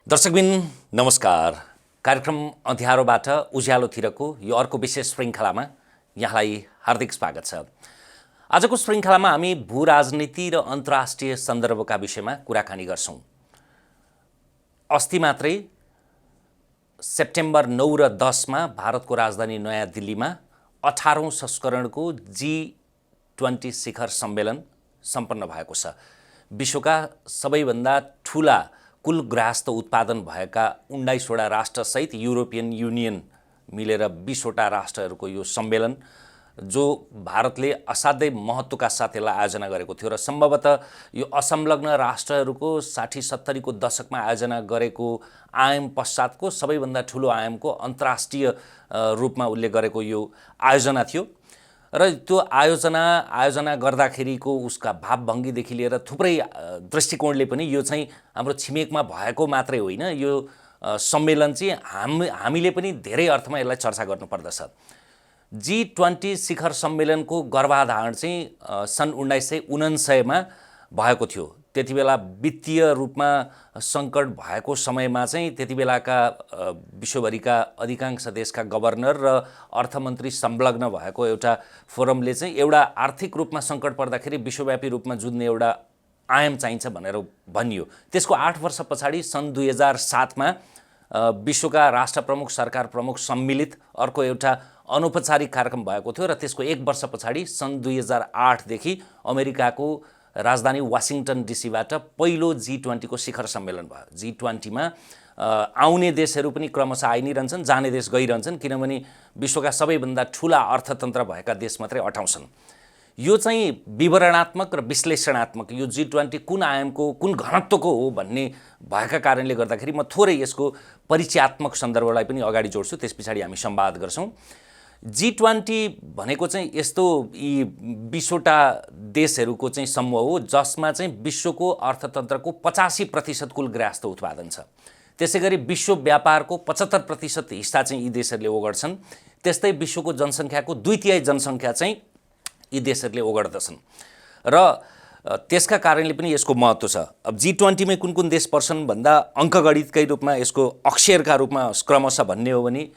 दर्शकबिन नमस्कार। कार्यक्रम अँध्यारोबाट उज्यालोतिरको यो अर्को विशेष श्रृङ्खलामा यहाँलाई हार्दिक स्वागत छ। आजको श्रृङ्खलामा हामी भूराजनीति र अन्तर्राष्ट्रिय सन्दर्भका विषयमा कुराकानी गर्छौँ। अस्ति मात्रै सेप्टेम्बर 9 र 10 मा भारतको राजधानी नयाँ दिल्लीमा 18औं संस्करणको G20 शिखर सम्मेलन सम्पन्न भएको छ। विश्वका सबैभन्दा ठूला कुल ग्राहस्थ उत्पादन भएका 19वटा राष्ट्रसहित युरोपियन युनियन मिलेर 20वटा राष्ट्रहरूको यो सम्मेलन जो भारतले असाध्यै महत्त्वका साथ यसलाई आयोजना गरेको थियो र सम्भवतः यो असंलग्न राष्ट्रहरूको 60-70 को दशकमा आयोजना गरेको आयाम पश्चातको सबैभन्दा ठूलो आयामको अन्तर्राष्ट्रिय रूपमा उल्लेख गरेको यो आयोजना थियो र त्यो आयोजना गर्दाखेरिको उसका भावभङ्गीदेखि लिएर थुप्रै दृष्टिकोणले पनि यो चाहिँ हाम्रो छिमेकमा भएको मात्रै होइन, यो सम्मेलन चाहिँ हामीले पनि धेरै अर्थमा यसलाई चर्चा गर्नुपर्दछ। G20 शिखर सम्मेलनको गर्भाधारण चाहिँ सन् 1999 मा भएको थियो। त्यति बेला वित्तीय रूपमा सङ्कट भएको समयमा चाहिँ त्यति बेलाका विश्वभरिका अधिकांश देशका गभर्नर र अर्थमन्त्री संलग्न भएको एउटा फोरमले चाहिँ एउटा आर्थिक रूपमा सङ्कट पर्दाखेरि विश्वव्यापी रूपमा जुझ्ने एउटा आयाम चाहिन्छ भनेर भनियो। त्यसको 8 वर्ष पछाडि सन् 2007 मा विश्वका राष्ट्र प्रमुख, सरकार प्रमुख सम्मिलित अर्को एउटा अनौपचारिक कार्यक्रम भएको थियो र त्यसको 1 वर्ष पछाडि सन् 2008 देखि अमेरिकाको राजधानी वाशिङटन डीसीबाट पहिलो G20 को शिखर सम्मेलन भयो। G20 मा आउने देशहरू पनि क्रमशः आइ नै रहन्छन्, जाने देश गइरहन्छन्, किनभने विश्वका सबैभन्दा ठूला अर्थतन्त्र भएका देश मात्रै अटाउँछन्। यो चाहिँ विवरणात्मक र विश्लेषणात्मक यो G20 कुन आयामको कुन घनत्वको हो भन्ने भएका कारणले गर्दाखेरि म थोरै यसको परिचयात्मक सन्दर्भलाई पनि अगाडि जोड्छु, त्यस पछाडि हामी संवाद गर्छौँ। G20 भनेको चाहिँ यस्तो यी 20वटा देशहरूको चाहिँ समूह हो जसमा चाहिँ विश्वको अर्थतन्त्रको 85% कुल ग्राहस्थ उत्पादन छ। त्यसैगरी विश्व व्यापारको 75% हिस्सा चाहिँ यी देशहरूले ओगट्छन्। त्यस्तै विश्वको जनसङ्ख्याको 2/3 जनसङ्ख्या चाहिँ यी देशहरूले ओगट्दछन् र त्यसका कारणले पनि यसको महत्त्व छ। अब G20 मा कुन कुन देश पर्छन् भन्दा अङ्कगणितकै रूपमा यसको अक्षरका रूपमा क्रमशः भन्ने हो भने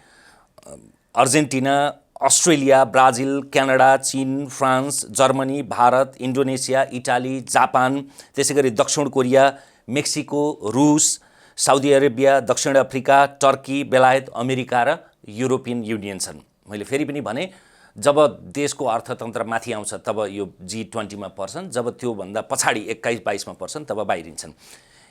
अर्जेन्टिना, अस्ट्रेलिया, ब्राजिल, क्यानाडा, चीन, France, Germany, Bharat, Indonesia, Italy, Japan, त्यसैगरी दक्षिण कोरिया, मेक्सिको, रुस, साउदी अरेबिया, दक्षिण अफ्रिका, टर्की, बेलायत, अमेरिका र युरोपियन युनियन छन्। मैले फेरि पनि भने जब देशको अर्थतन्त्र माथि आउँछ तब यो G20 मा पर्छन्, जब त्योभन्दा पछाडि 21-22 मा पर्छन् तब बाहिरिन्छन्।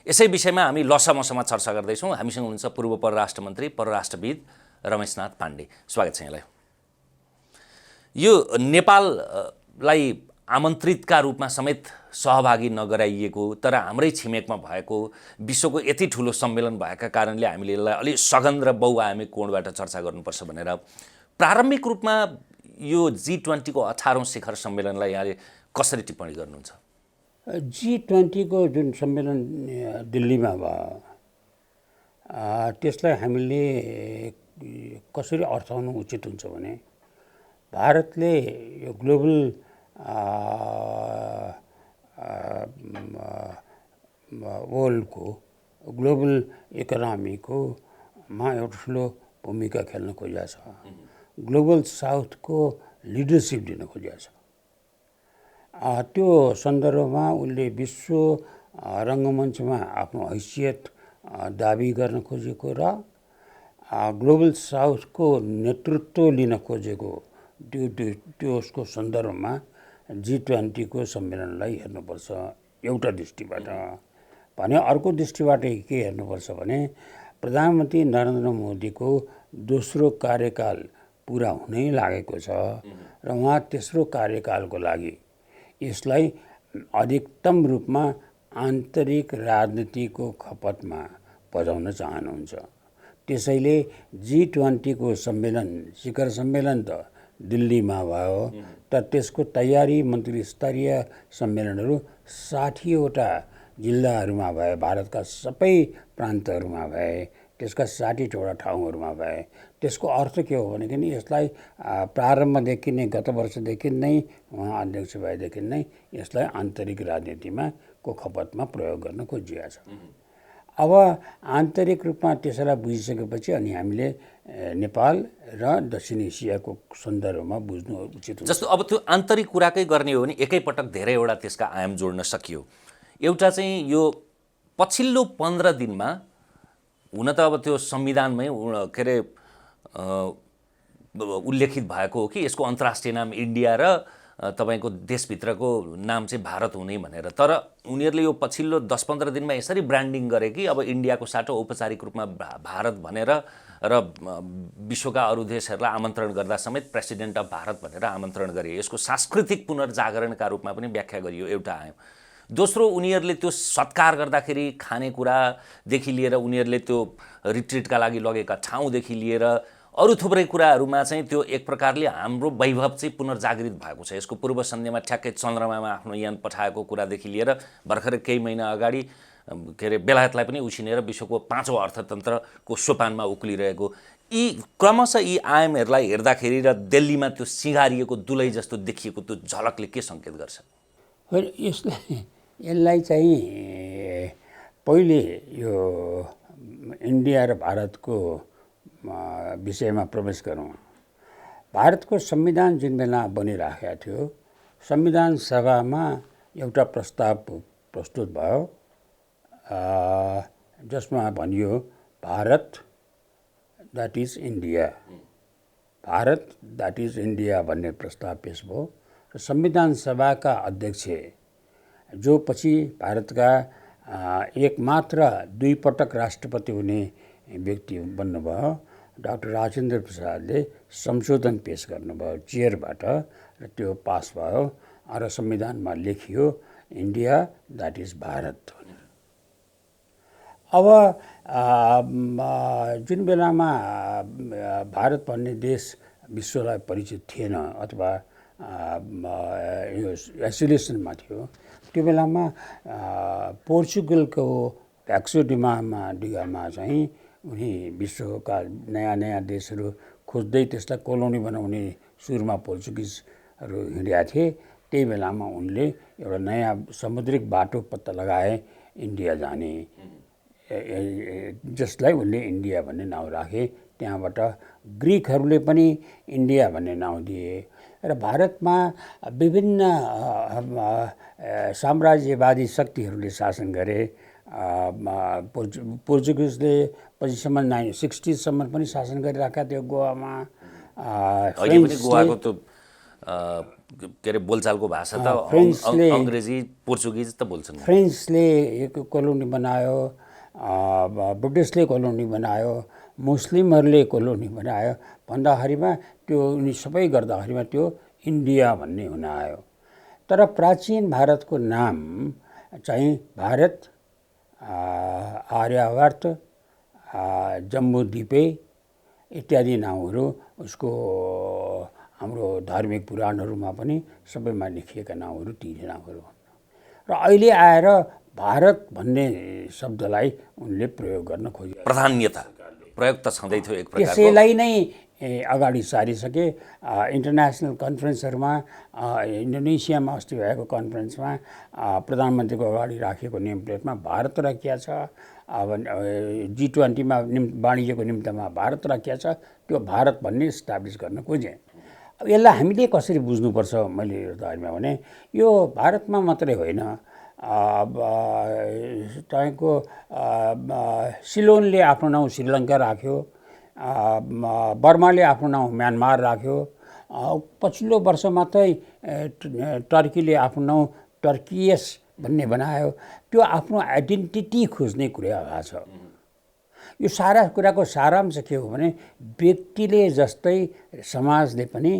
यसै विषयमा हामी लसमसमा चर्चा गर्दैछौँ। हामीसँग हुनुहुन्छ पूर्व परराष्ट्र मन्त्री, परराष्ट्रविद रमेशनाथ पाण्डे। स्वागत छ यहाँलाई। यो नेपाललाई आमन्त्रितका रूपमा समेत सहभागी नगराइएको तर हाम्रै छिमेकमा भएको विश्वको यति ठुलो सम्मेलन भएका कारणले हामीले यसलाई अलि सघन र बहुआयामिक कोणबाट चर्चा गर्नुपर्छ भनेर प्रारम्भिक रूपमा यो G20 को 18औं शिखर सम्मेलनलाई यहाँले कसरी टिप्पणी गर्नुहुन्छ? G20 को जुन सम्मेलन दिल्लीमा भयो त्यसलाई हामीले कसरी अर्थाउनु उचित हुन्छ भने भारतले यो ग्लोबल वर्ल्डको ग्लोबल इकोनोमीको मा एउटा ठुलो भूमिका खेल्न खोजेको छ। ग्लोबल साउथको लिडरसिप दिन खोजेको छ। त्यो सन्दर्भमा उनले विश्व रङ्गमञ्चमा आफ्नो हैसियत दाबी गर्न खोजेको र ग्लोबल साउथको नेतृत्व लिन खोजेको त्यो उसको सन्दर्भमा G20 को सम्मेलनलाई हेर्नुपर्छ एउटा दृष्टिबाट। भने अर्को दृष्टिबाट के हेर्नुपर्छ भने प्रधानमन्त्री नरेन्द्र मोदीको दोस्रो कार्यकाल पुरा हुनै लागेको छ र उहाँ तेस्रो कार्यकालको लागि यसलाई अधिकतम रूपमा आन्तरिक राजनीतिको खपतमा बजाउन चाहनुहुन्छ। त्यसैले G20 को सम्मेलन शिखर सम्मेलन त दिल्लीमा भयो तर त्यसको तयारी मन्त्री स्तरीय सम्मेलनहरू 60वटा जिल्लाहरूमा भए, भारतका सबै प्रान्तहरूमा भए, त्यसका 60वटा ठाउँहरूमा भए। त्यसको अर्थ के हो भनेदेखि यसलाई प्रारम्भदेखि नै गत वर्षदेखि नै उहाँ अध्यक्ष भएदेखि नै यसलाई आन्तरिक राजनीतिमा को खपतमा प्रयोग गर्न खोजिएको छ। अब आन्तरिक रूपमा त्यसलाई बुझिसकेपछि अनि हामीले नेपाल र दक्षिण एसियाको सन्दर्भमा बुझ्नु उचित हुन्छ। जस्तो अब त्यो आन्तरिक कुराकै गर्ने हो भने एकैपटक धेरैवटा त्यसका आयाम जोड्न सकियो। एउटा चाहिँ यो पछिल्लो 15 दिनमा हुन त अब त्यो संविधानमै के अरे उल्लेखित भएको हो कि यसको अन्तर्राष्ट्रिय नाम इन्डिया र तपाईको देशभित्रको नाम चाहिँ भारत हुने भनेर, तर उनीहरूले यो पछिल्लो 10-15 दिनमा यसरी ब्रान्डिङ गरे कि अब इन्डियाको साटो औपचारिक रूपमा भारत भनेर र विश्वका अरू देशहरूलाई आमन्त्रण गर्दा समेत प्रेसिडेन्ट अफ भारत भनेर आमन्त्रण गरे। यसको सांस्कृतिक पुनर्जागरणका रूपमा पनि व्याख्या गरियो, एउटा आयो। दोस्रो, उनीहरूले त्यो सत्कार गर्दाखेरि खानेकुरादेखि लिएर उनीहरूले त्यो रिट्रिटका लागि लगेका ठाउँदेखि लिएर अरू थुप्रै कुराहरूमा चाहिँ त्यो एक प्रकारले हाम्रो वैभव चाहिँ पुनर्जागृत भएको छ। यसको पूर्व सन्ध्यामा ठ्याक्कै चन्द्रमामा आफ्नो यान पठाएको कुरादेखि लिएर भर्खरै केही महिना अगाडि के अरे बेलायतलाई पनि उछिनेर विश्वको 5औं अर्थतन्त्रको सोपानमा उक्लिरहेको यी क्रमशः यी आयामहरूलाई हेर्दाखेरि र दिल्लीमा त्यो सिँगारिएको दुलै जस्तो देखिएको त्यो झलकले के सङ्केत गर्छ? यसलाई चाहिँ पहिले यो इन्डिया र भारतको विषयमा प्रवेश गरौँ। भारतको संविधान जुन बेला बनिराखेको थियो, संविधान सभामा एउटा प्रस्ताव प्रस्तुत भयो जसमा भनियो Bharat that is India, Bharat that is India भन्ने प्रस्ताव पेश भयो र संविधान सभाका अध्यक्ष जो पछि भारतका एकमात्र 2 पटक राष्ट्रपति हुने व्यक्ति बन्नुभयो, डाक्टर राजेन्द्र प्रसादले संशोधन पेश गर्नुभयो चेयरबाट र त्यो पास भयो र संविधानमा लेखियो इन्डिया द्याट इज भारत। अब जुन बेलामा भारत भन्ने देश विश्वलाई परिचित थिएन अथवा यो एसोसिएसनमा थियो, त्यो बेलामा पोर्चुगलको भ्याक्सो डिगामा चाहिँ उनी विश्वका नयाँ नयाँ देशहरू खोज्दै त्यसलाई कोलोनी बनाउने सुरुमा पोर्चुगिजहरू हिँडेका थिए। त्यही बेलामा उनले एउटा नयाँ समुद्रिक बाटो पत्ता लगाए इन्डिया जाने, जसलाई उनले इन्डिया भन्ने नाउँ राखे। त्यहाँबाट ग्रिकहरूले पनि इन्डिया भन्ने नाउँ दिए र भारतमा विभिन्न साम्राज्यवादी शक्तिहरूले शासन गरे। पोर्चुगिजले पछिसम्म 1960 सम्म पनि शासन गरिरहेका थियो गोवामा। गोवाको त के अरे बोलचालको भाषा त अङ्ग्रेजी पोर्चुगिज त बोल्छन्। फ्रेन्चले एक कोलोनी बनायो, ब्रिटिसले कोलोनी बनायो, मुस्लिमहरूले कोलोनी बनायो भन्दाखेरिमा त्यो उनी सबै गर्दाखेरिमा त्यो इन्डिया भन्ने हुन आयो। तर प्राचीन भारतको नाम चाहिँ भारत, आर्यावर्त, जम्बूद्वीपे इत्यादि नाउँहरू उसको हाम्रो धार्मिक पुराणहरूमा पनि सबैमा लेखिएका नाउँहरू ती नाउँहरू हुन्। र अहिले आएर भारत भन्ने शब्दलाई उनले प्रयोग गर्न खोजे। प्राधान्यता प्रयोग त छँदै थियो एक प्रकारको। त्यसैलाई नै अगाडि सारिसके। इन्टरनेसनल कन्फरेन्सहरूमा इन्डोनेसियामा अस्ति भएको कन्फरेन्समा प्रधानमन्त्रीको अगाडि राखिएको नेम प्लेटमा भारत राखिया छ। अब G20मा वाणिज्यको निम्तिमा भारत राखिया छ। त्यो भारत भन्ने इस्टाब्लिस गर्न खोजे। अब यसलाई हामीले कसरी बुझ्नुपर्छ मैले हेर्दाखेरिमा भने यो भारतमा मात्रै होइन, तपाईँको सिलोनले आफ्नो नाउँ श्रीलङ्का राख्यो, बर्माले आफ्नो नाउँ म्यानमार राख्यो, पछिल्लो वर्ष मात्रै टर्कीले आफ्नो नाउँ टर्कियस भन्ने बनायो। त्यो आफ्नो आइडेन्टिटी खोज्ने कुरा भएको छ। यो सारा कुराको सारांश के हो भने व्यक्तिले जस्तै समाजले पनि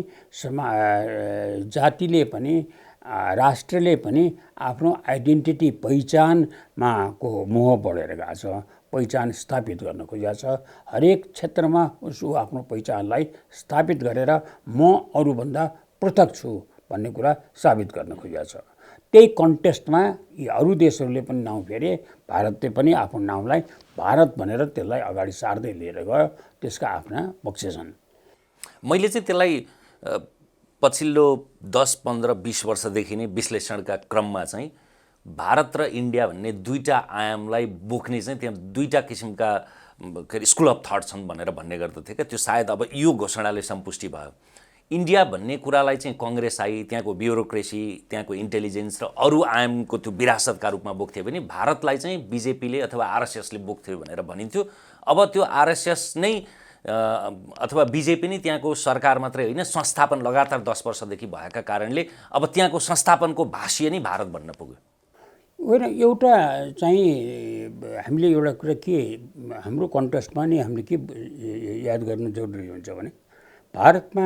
जातिले पनि राष्ट्रले पनि आफ्नो आइडेन्टिटी पहिचानमा को मोह बढेर गएको छ, पहिचान स्थापित गर्न खोजेको छ। हरेक क्षेत्रमा उसो आफ्नो पहिचानलाई स्थापित गरेर म अरूभन्दा पृथक छु भन्ने कुरा साबित गर्न खोजेको छ। त्यही कन्टेस्टमा यी अरू देशहरूले पनि नाउँ फेरे, भारतले पनि आफ्नो नाउँलाई भारत भनेर त्यसलाई अगाडि सार्दै लिएर गयो। त्यसका आफ्ना पक्ष छन्। मैले चाहिँ त्यसलाई पछिल्लो 10, 15, 20 वर्षदेखि नै विश्लेषणका क्रममा चाहिँ भारत र इन्डिया भन्ने दुईटा आयामलाई बोक्ने चाहिँ त्यहाँ दुईटा किसिमका के अरे स्कुल अफ थट छन् भनेर भन्ने गर्दथे क्या। त्यो सायद अब यो घोषणाले सन्तुष्टि भयो। इन्डिया भन्ने कुरालाई चाहिँ कङ्ग्रेस आई, त्यहाँको ब्युरोक्रेसी, त्यहाँको इन्टेलिजेन्स र अरू आयामको त्यो विरासतका रूपमा बोक्थ्यो भने भारतलाई चाहिँ बिजेपीले अथवा आरएसएसले बोक्थ्यो भनेर भनिन्थ्यो। अब त्यो आरएसएस नै अथवा बिजेपी नै त्यहाँको सरकार मात्रै होइन, संस्थापन लगातार 10 वर्षदेखि भएका कारणले अब त्यहाँको संस्थापनको भाष्य नै भारत बन्न पुग्यो। होइन, एउटा चाहिँ हामीले एउटा कुरा के हाम्रो कन्टेक्स्टमा नि हामीले के याद गर्नु जरुरी हुन्छ भने भारतमा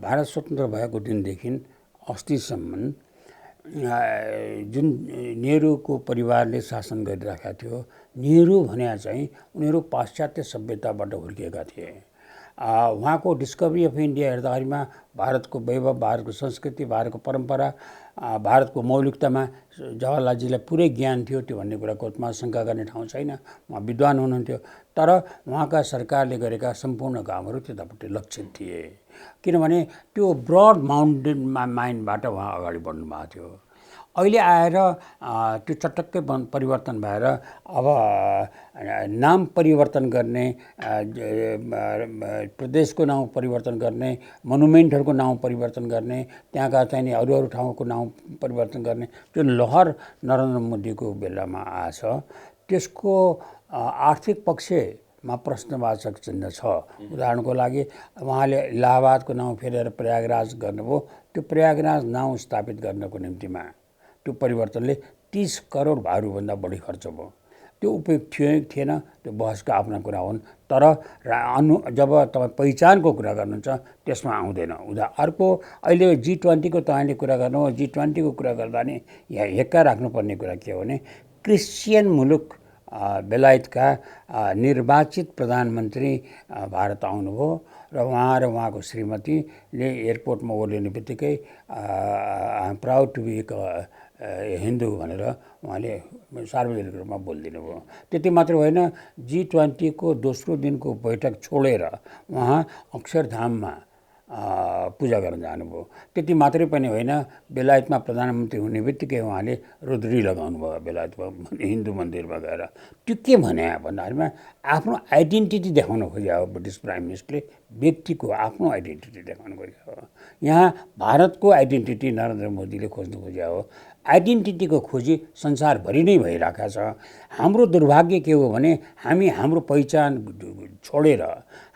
भारत स्वतन्त्र भएको दिनदेखि अस्तिसम्म जुन नेहरूको परिवारले शासन गरिरहेका थियो, नेहरू भने चाहिँ उनीहरू पाश्चात्य सभ्यताबाट हुर्किएका थिए। उहाँको डिस्कभरी अफ इन्डिया हेर्दाखेरिमा भारतको वैभव, भारतको संस्कृति, भारतको परम्परा, भारतको मौलिकतामा जवाहरलालजीलाई पुरै ज्ञान थियो। त्यो भन्ने कुरा कोर्टमा शङ्का गर्ने ठाउँ छैन। उहाँ विद्वान हुनुहुन्थ्यो, तर उहाँका सरकारले गरेका सम्पूर्ण कामहरू त्यतापट्टि लक्षित थिए, किनभने त्यो ब्रड माइन्डबाट उहाँ अगाडि बढ्नु भएको थियो। अहिले आएर त्यो चटक्कै परिवर्तन भएर अब नाम परिवर्तन गर्ने, प्रदेशको नाउँ परिवर्तन गर्ने, मोनुमेन्टहरूको नाउँ परिवर्तन गर्ने, त्यहाँका चाहिँ अरू ठाउँको नाउँ परिवर्तन गर्ने जुन लहर नरेन्द्र मोदीको बेलामा आएछ, त्यसको आर्थिक पक्षमा प्रश्नवाचक चिन्ह छ। उदाहरणको लागि उहाँले इलाहाबादको नाउँ फेरेर प्रयागराज गर्नुभयो। त्यो प्रयागराज नाउँ स्थापित गर्नको निम्तिमा त्यो परिवर्तनले 30 करोड भारूभन्दा बढी खर्च भयो। त्यो उपयुक्त थिएन, त्यो बहसका आफ्ना कुरा हुन्। तर जब तपाईँ पहिचानको कुरा गर्नुहुन्छ त्यसमा आउँदैन। अर्को अहिले G20 को तपाईँले कुरा गर्नु, G20 को कुरा गर्दा नि यहाँ हेक्का राख्नुपर्ने कुरा के हो भने क्रिस्चियन मुलुक बेलायतका निर्वाचित प्रधानमन्त्री भारत आउनुभयो र उहाँको श्रीमतीले एयरपोर्टमा ओर्लिने बित्तिकै I am proud to be Hindu भनेर उहाँले सार्वजनिक रूपमा बोलिदिनु भयो। त्यति मात्र होइन, G20 को दोस्रो दिनको बैठक छोडेर उहाँ अक्षरधाममा पूजा गर्न जानुभयो। त्यति मात्रै पनि होइन, बेलायतमा प्रधानमन्त्री हुने बित्तिकै उहाँले रुद्री लगाउनु भयो बेलायतमा हिन्दू मन्दिरमा गएर। त्यो के भने भन्दाखेरिमा आफ्नो आइडेन्टिटी देखाउन खोजेको हो ब्रिटिस प्राइम मिनिस्टरले, व्यक्तिको आफ्नो आइडेन्टिटी देखाउन खोजेको हो। यहाँ भारतको आइडेन्टिटी नरेन्द्र मोदीले खोज्नु खोजेको हो। आइडेन्टिटीको खोजी संसारभरि नै भइरहेको छ। हाम्रो दुर्भाग्य के हो भने हामी हाम्रो पहिचान छोडेर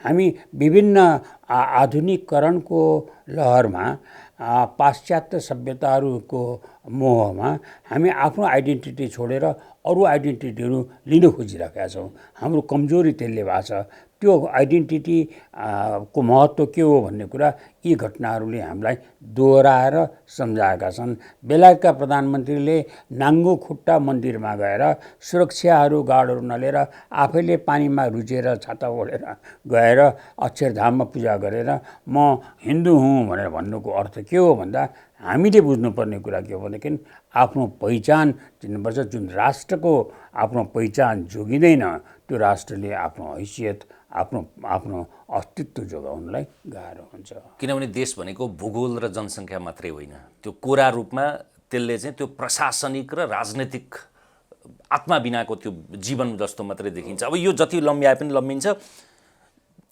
हामी विभिन्न आधुनिकीकरणको लहरमा, पाश्चात्य सभ्यताहरूको मोहमा हामी आफ्नो आइडेन्टिटी छोडेर अरू आइडेन्टिटीहरू लिन खोजिरहेका छौँ। हाम्रो कमजोरी त्यसले भएको छ। त्यो आइडेन्टिटी को महत्त्व के हो भन्ने कुरा यी घटनाहरूले हामीलाई दोहोऱ्याएर सम्झाएका छन्। बेलायतका प्रधानमन्त्रीले नाङ्गो खुट्टा मन्दिरमा गएर सुरक्षाहरू गार्डहरू नलिएर आफैले पानीमा रुचेर छाता ओढेर गएर अक्षरधाममा पूजा गरेर म हिन्दू हुँ भनेर भन्नुको अर्थ के हो भन्दा हामीले बुझ्नुपर्ने कुरा के हो भनेदेखि आफ्नो पहिचान चिन्नुपर्छ। जुन राष्ट्रको आफ्नो पहिचान जोगिँदैन त्यो राष्ट्रले आफ्नो हैसियत, आफ्नो अस्तित्व जोगाउनलाई गाह्रो हुन्छ। किनभने देश भनेको भूगोल र जनसङ्ख्या मात्रै होइन, त्यो कोरा रूपमा त्यसले चाहिँ त्यो प्रशासनिक र राजनैतिक आत्मा बिनाको त्यो जीवन जस्तो मात्रै देखिन्छ। अब यो जति लम्ब्याए पनि लम्बिन्छ।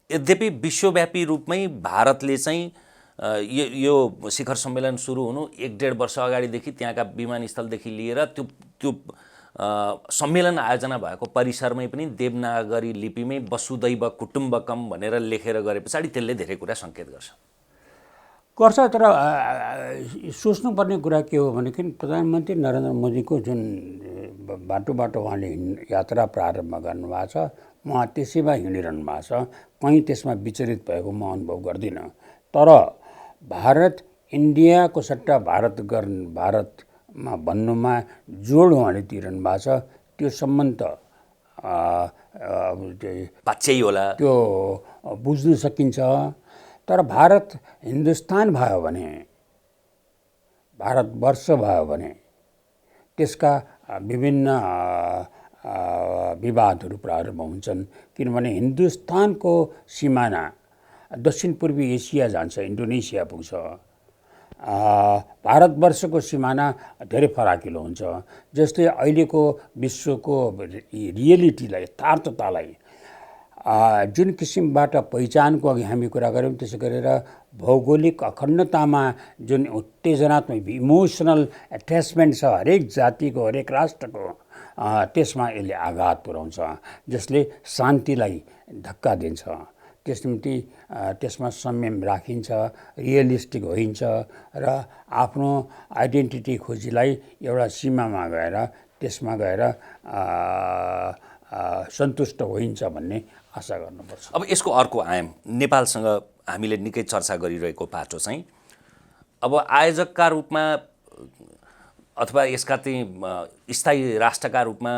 यद्यपि विश्वव्यापी रूपमै भारतले चाहिँ यो शिखर सम्मेलन सुरु हुनु 1-1.5 वर्ष अगाडिदेखि त्यहाँका विमानस्थलदेखि लिएर त्यो सम्मेलन आयोजना भएको परिसरमै पनि देवनागरी लिपिमै वसुदैव कुटुम्बकम भनेर लेखेर गरे पछाडि त्यसले धेरै कुरा सङ्केत गर्छ। तर सोच्नुपर्ने कुरा के हो भनेदेखि प्रधानमन्त्री नरेन्द्र मोदीको जुन बाटो उहाँले यात्रा प्रारम्भ गर्नुभएको छ, उहाँ त्यसैमा हिँडिरहनु भएको छ। कहीँ त्यसमा विचलित भएको म अनुभव गर्दिनँ। तर भारत इन्डियाको सट्टा भारतमा भन्नुमा जोड उहाँले दिइरहनु भएको छ। त्यो सम्बन्ध पाच्छै होला, त्यो बुझ्न सकिन्छ। तर भारत हिन्दुस्तान भयो भने, भारतवर्ष भयो भने त्यसका विभिन्न विवादहरू प्रारम्भ हुन्छन्। किनभने हिन्दुस्तानको सिमाना दक्षिण पूर्वी एसिया जान्छ, इन्डोनेसिया पुग्छ, भारतवर्षको सिमाना धेरै फराकिलो हुन्छ, जसले अहिलेको विश्वको रियलिटीलाई, यथार्थतालाई जुन किसिमबाट पहिचानको अघि हामी कुरा गऱ्यौँ, त्यसै गरेर भौगोलिक अखण्डतामा जुन उत्तेजनात्मक इमोसनल एट्याचमेन्ट छ हरेक जातिको, हरेक राष्ट्रको, त्यसमा यसले आघात पुर्याउँछ, जसले शान्तिलाई धक्का दिन्छ। त्यस निम्ति त्यसमा संयम राखिन्छ, रियलिस्टिक होइन्छ र आफ्नो आइडेन्टिटी खोजीलाई एउटा सीमामा गएर त्यसमा गएर सन्तुष्ट होइन्छ भन्ने आशा गर्नुपर्छ। अब यसको अर्को आयाम नेपालसँग हामीले निकै चर्चा गरिरहेको पाटो चाहिँ अब आयोजकका रूपमा अथवा यसका चाहिँ स्थायी राष्ट्रका रूपमा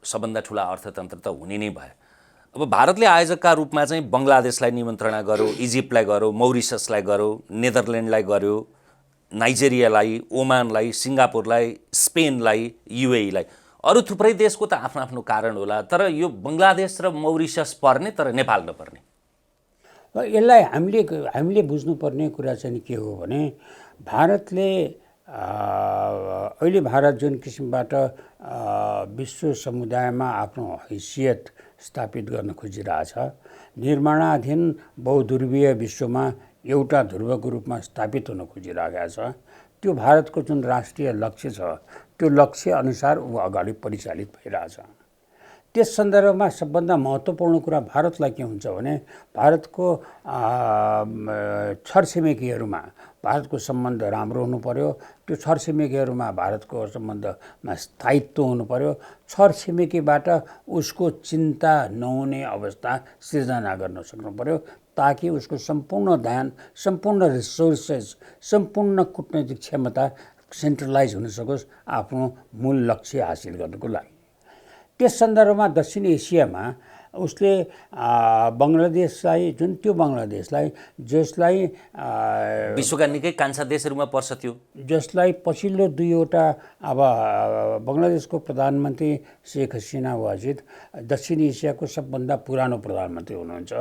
सबभन्दा ठुला अर्थतन्त्र त हुने नै भयो। अब भारतले आयोजकका रूपमा चाहिँ बङ्गलादेशलाई निमन्त्रणा गर्यो, इजिप्टलाई गर्यो, मौरिससलाई गर्यो, नेदरल्यान्डलाई गर्यो, नाइजेरियालाई, ओमानलाई, सिङ्गापुरलाई, स्पेनलाई, युएईलाई। अरू थुप्रै देशको त आफ्नो आफ्नो कारण होला, तर यो बङ्गलादेश र मौरिसस पर्ने तर नेपाल नपर्ने। यसलाई हामीले बुझ्नुपर्ने कुरा चाहिँ के हो भने भारतले अहिले भारत जुन किसिमबाट विश्व समुदायमा आफ्नो हैसियत स्थापित गर्न खोजिरहेछ, निर्माणाधीन बहुध्रुवीय विश्वमा एउटा ध्रुवको रूपमा स्थापित हुन खोजिरहेको छ, त्यो भारतको जुन राष्ट्रिय लक्ष्य छ त्यो लक्ष्य अनुसार ऊ अगाडि परिचालित भइरहेछ। त्यस सन्दर्भमा सबभन्दा महत्त्वपूर्ण कुरा भारतलाई के हुन्छ भने भारतको छरछिमेकीहरूमा भारतको सम्बन्ध राम्रो हुनु पर्यो, त्यो छरछिमेकीहरूमा भारतको सम्बन्धमा स्थायित्व हुनु पर्यो, छरछिमेकीबाट उसको चिन्ता नहुने अवस्था सिर्जना गर्न सक्नु पर्यो, ताकि उसको सम्पूर्ण ध्यान, सम्पूर्ण रिसोर्सेस, सम्पूर्ण कूटनैतिक क्षमता सेन्ट्रलाइज हुन सकोस् आफ्नो मूल लक्ष्य हासिल गर्नको लागि। त्यस सन्दर्भमा दक्षिण एसियामा उसले बङ्गलादेशलाई, जुन त्यो बङ्गलादेशलाई जसलाई विश्वका निकै कान्छा देशहरूमा पर्छ, त्यो जसलाई पछिल्लो दुईवटा अब बङ्गलादेशको प्रधानमन्त्री शेख हसिना वाजिद दक्षिण एसियाको सबभन्दा पुरानो प्रधानमन्त्री हुनुहुन्छ,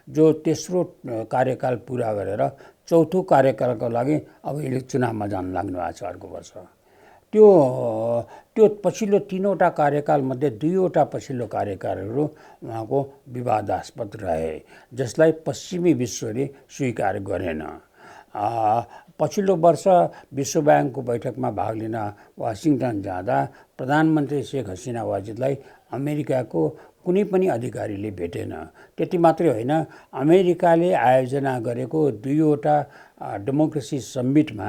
जो तेस्रो कार्यकाल पुरा गरेर चौथो कार्यकालको लागि अब यसले चुनावमा जान लाग्नु भएको छ अर्को वर्ष। त्यो पछिल्लो तीनवटा कार्यकालमध्ये दुईवटा पछिल्लो कार्यकालहरू उहाँको विवादास्पद रहे, जसलाई पश्चिमी विश्वले स्वीकार गरेन। पछिल्लो वर्ष विश्व ब्याङ्कको बैठकमा भाग लिन वासिङटन जाँदा प्रधानमन्त्री शेख हसिना वाजिदलाई अमेरिकाको कुनै पनि अधिकारीले भेटेन। त्यति मात्रै होइन, अमेरिकाले आयोजना गरेको दुईवटा डेमोक्रेसी समिटमा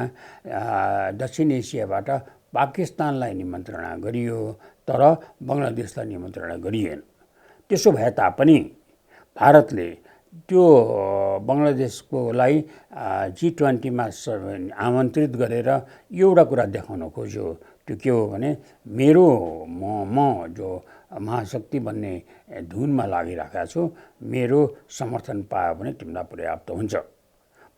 दक्षिण एसियाबाट पाकिस्तानलाई निमन्त्रणा गरियो तर बङ्गलादेशलाई निमन्त्रणा गरिएन। त्यसो भए तापनि भारतले त्यो बङ्गलादेशकोलाई G20मा आमन्त्रित गरेर एउटा कुरा देखाउन खोज्यो, त्यो के हो भने म जो महाशक्ति भन्ने धुनमा लागिरहेको छु, मेरो समर्थन पायो भने तिमीलाई पर्याप्त हुन्छ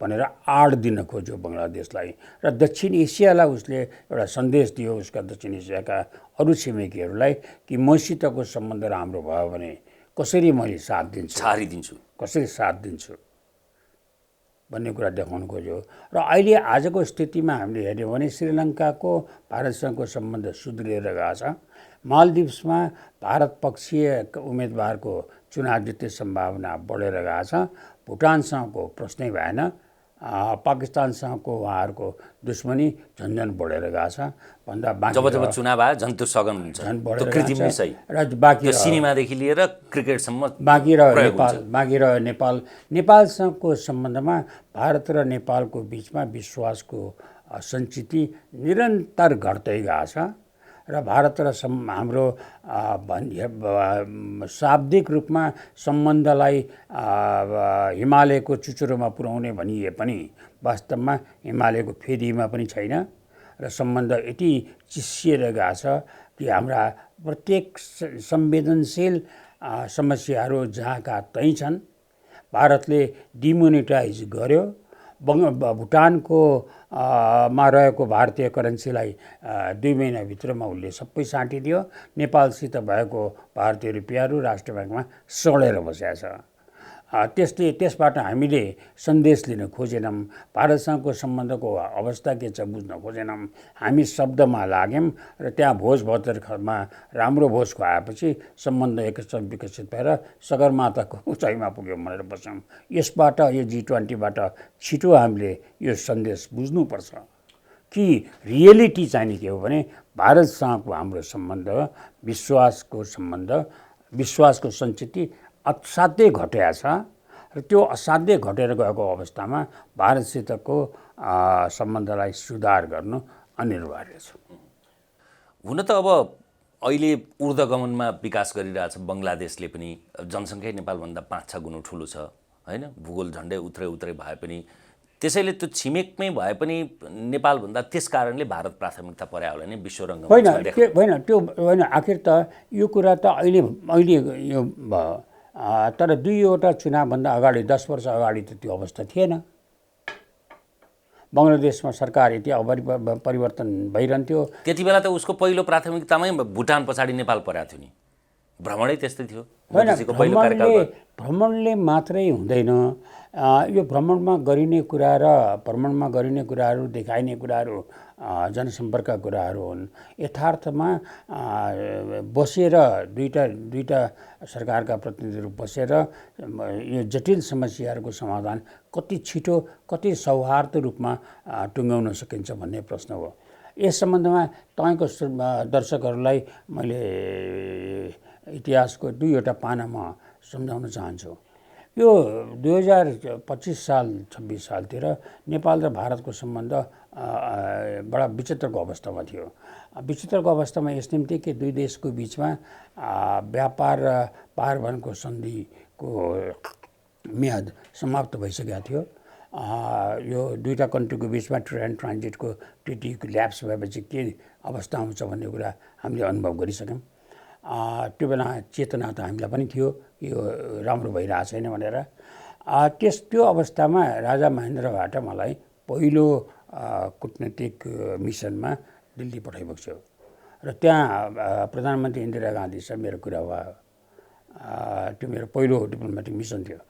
भनेर आड दिन खोज्यो बङ्गलादेशलाई। र दक्षिण एसियालाई उसले एउटा सन्देश दियो, उसका दक्षिण एसियाका अरू छिमेकीहरूलाई, कि मसितको सम्बन्ध राम्रो भयो भने कसरी मैले साथ दिन्छु, छारिदिन्छु, कसरी साथ दिन्छु भन्ने कुरा देखाउन खोज्यो। र अहिले आजको स्थितिमा हामीले हेऱ्यौँ भने श्रीलङ्काको भारतसँगको सम्बन्ध सुध्रिएर गएको छ। मालदिभ्समा भारत पक्षीय उम्मेदवारको चुनाव जित्ने सम्भावना बढेर गएको छ। भुटानसँगको प्रश्नै भएन, पाकिस्तानसँगको उहाँहरूको दुश्मनी झन्झन बढेर गएको छ भन्दा बाँकी जब चुनाव आयो झन् त्यो सघन हुन्छ, त्यो कृत्रिमै सही, र बाँकी सिनेमादेखि लिएर क्रिकेटसम्म बाँकी रह्यो नेपालसँगको सम्बन्धमा भारत र नेपालको बिचमा विश्वासको सञ्चिति निरन्तर घट्दै गएको छ र भारत र हाम्रो शाब्दिक रूपमा सम्बन्धलाई हिमालयको चुचुरोमा पुर्याउने भनिए पनि वास्तवमा हिमालयको फेदीमा पनि छैन र सम्बन्ध यति चिसिएर गएको छ कि हाम्रा प्रत्येक संवेदनशील समस्याहरू जहाँका त्यहीँ छन्। भारतले डिमोनिटाइज गर्यो, भुटानको मा रहेको भारतीय करेन्सीलाई 2 महिनाभित्रमा उसले सबै साटिदियो। नेपालसित भएको भारतीय रुपियाँहरू राष्ट्र ब्याङ्कमा सडेर बसेको छ। त्यसबाट हामीले सन्देश लिन खोजेनौँ, भारतसँगको सम्बन्धको अवस्था के छ बुझ्न खोजेनौँ। हामी शब्दमा लाग्यौँ र त्यहाँ भोज भतेरमा राम्रो भोज खुवाएपछि सम्बन्ध एकैछिन विकसित भएर सगरमाथाको उचाइमा पुग्यौँ भनेर बस्यौँ। यसबाट यो G20बाट छिटो हामीले यो सन्देश बुझ्नुपर्छ कि रियलिटी चाहिँ के हो भने भारतसँगको हाम्रो सम्बन्ध, विश्वासको सञ्चिति असाध्यै घटेको छ र त्यो असाध्यै घटेर गएको अवस्थामा भारतसितको सम्बन्धलाई सुधार गर्नु अनिवार्य छ। हुन त अब अहिले ऊर्ध्वगमनमा विकास गरिरहेछ बङ्गलादेशले पनि। जनसङ्ख्या नेपालभन्दा 5-6 गुणा ठुलो छ हैन, भूगोल झन्डै उत्रै भए पनि। त्यसैले त्यो छिमेकमै भए पनि नेपालभन्दा त्यस कारणले भारत प्राथमिकता परे होला नि विश्व रङ्गमञ्चमा। होइन आखिर त यो कुरा त अहिले यो भयो, तर 2वटा चुनावभन्दा अगाडि 10 वर्ष अगाडि त त्यो अवस्था थिएन। बङ्गलादेशमा सरकार यति परिवर्तन भइरहन्थ्यो। त्यति बेला त उसको पहिलो प्राथमिकतामै भुटान पछाडि नेपाल परेको थियो नि, भ्रमणै त्यस्तै थियो। भ्रमणले मात्रै हुँदैन, यो भ्रमणमा गरिने कुराहरू देखाइने कुराहरू जनसम्पर्कका कुराहरू हुन्। यथार्थमा बसेर दुईटा सरकारका प्रतिनिधिहरू बसेर यो जटिल समस्याहरूको समाधान कति छिटो कति सौहार्द रूपमा टुङ्ग्याउन सकिन्छ भन्ने प्रश्न हो। यस सम्बन्धमा तपाईँको दर्शकहरूलाई मैले इतिहासको 2वटा पानामा सम्झाउन चाहन्छु। यो 2025 साल 26 सालतिर नेपाल र भारतको सम्बन्ध बडा विचित्रको अवस्थामा थियो। विचित्रको अवस्थामा यस निम्ति कि दुई देशको बिचमा व्यापार र पारवहनको सन्धिको म्याद समाप्त भइसकेको थियो। यो दुईटा कन्ट्रीको बिचमा ट्रेड एन्ड ट्रान्जिटको ट्रिटी ल्याप्स भएपछि के अवस्था आउँछ भन्ने कुरा हामीले अनुभव गरिसक्यौँ। त्यो बेला चेतना त हामीलाई पनि थियो यो राम्रो भइरहेको छैन भनेर। त्यो अवस्थामा राजा महेन्द्रबाट मलाई पहिलो कूटनीतिक मिसनमा दिल्ली पठाइएको थियो र त्यहाँ प्रधानमन्त्री इन्दिरा गान्धीसँग मेरो कुरा भयो। त्यो मेरो पहिलो डिप्लोमेटिक मिसन थियो।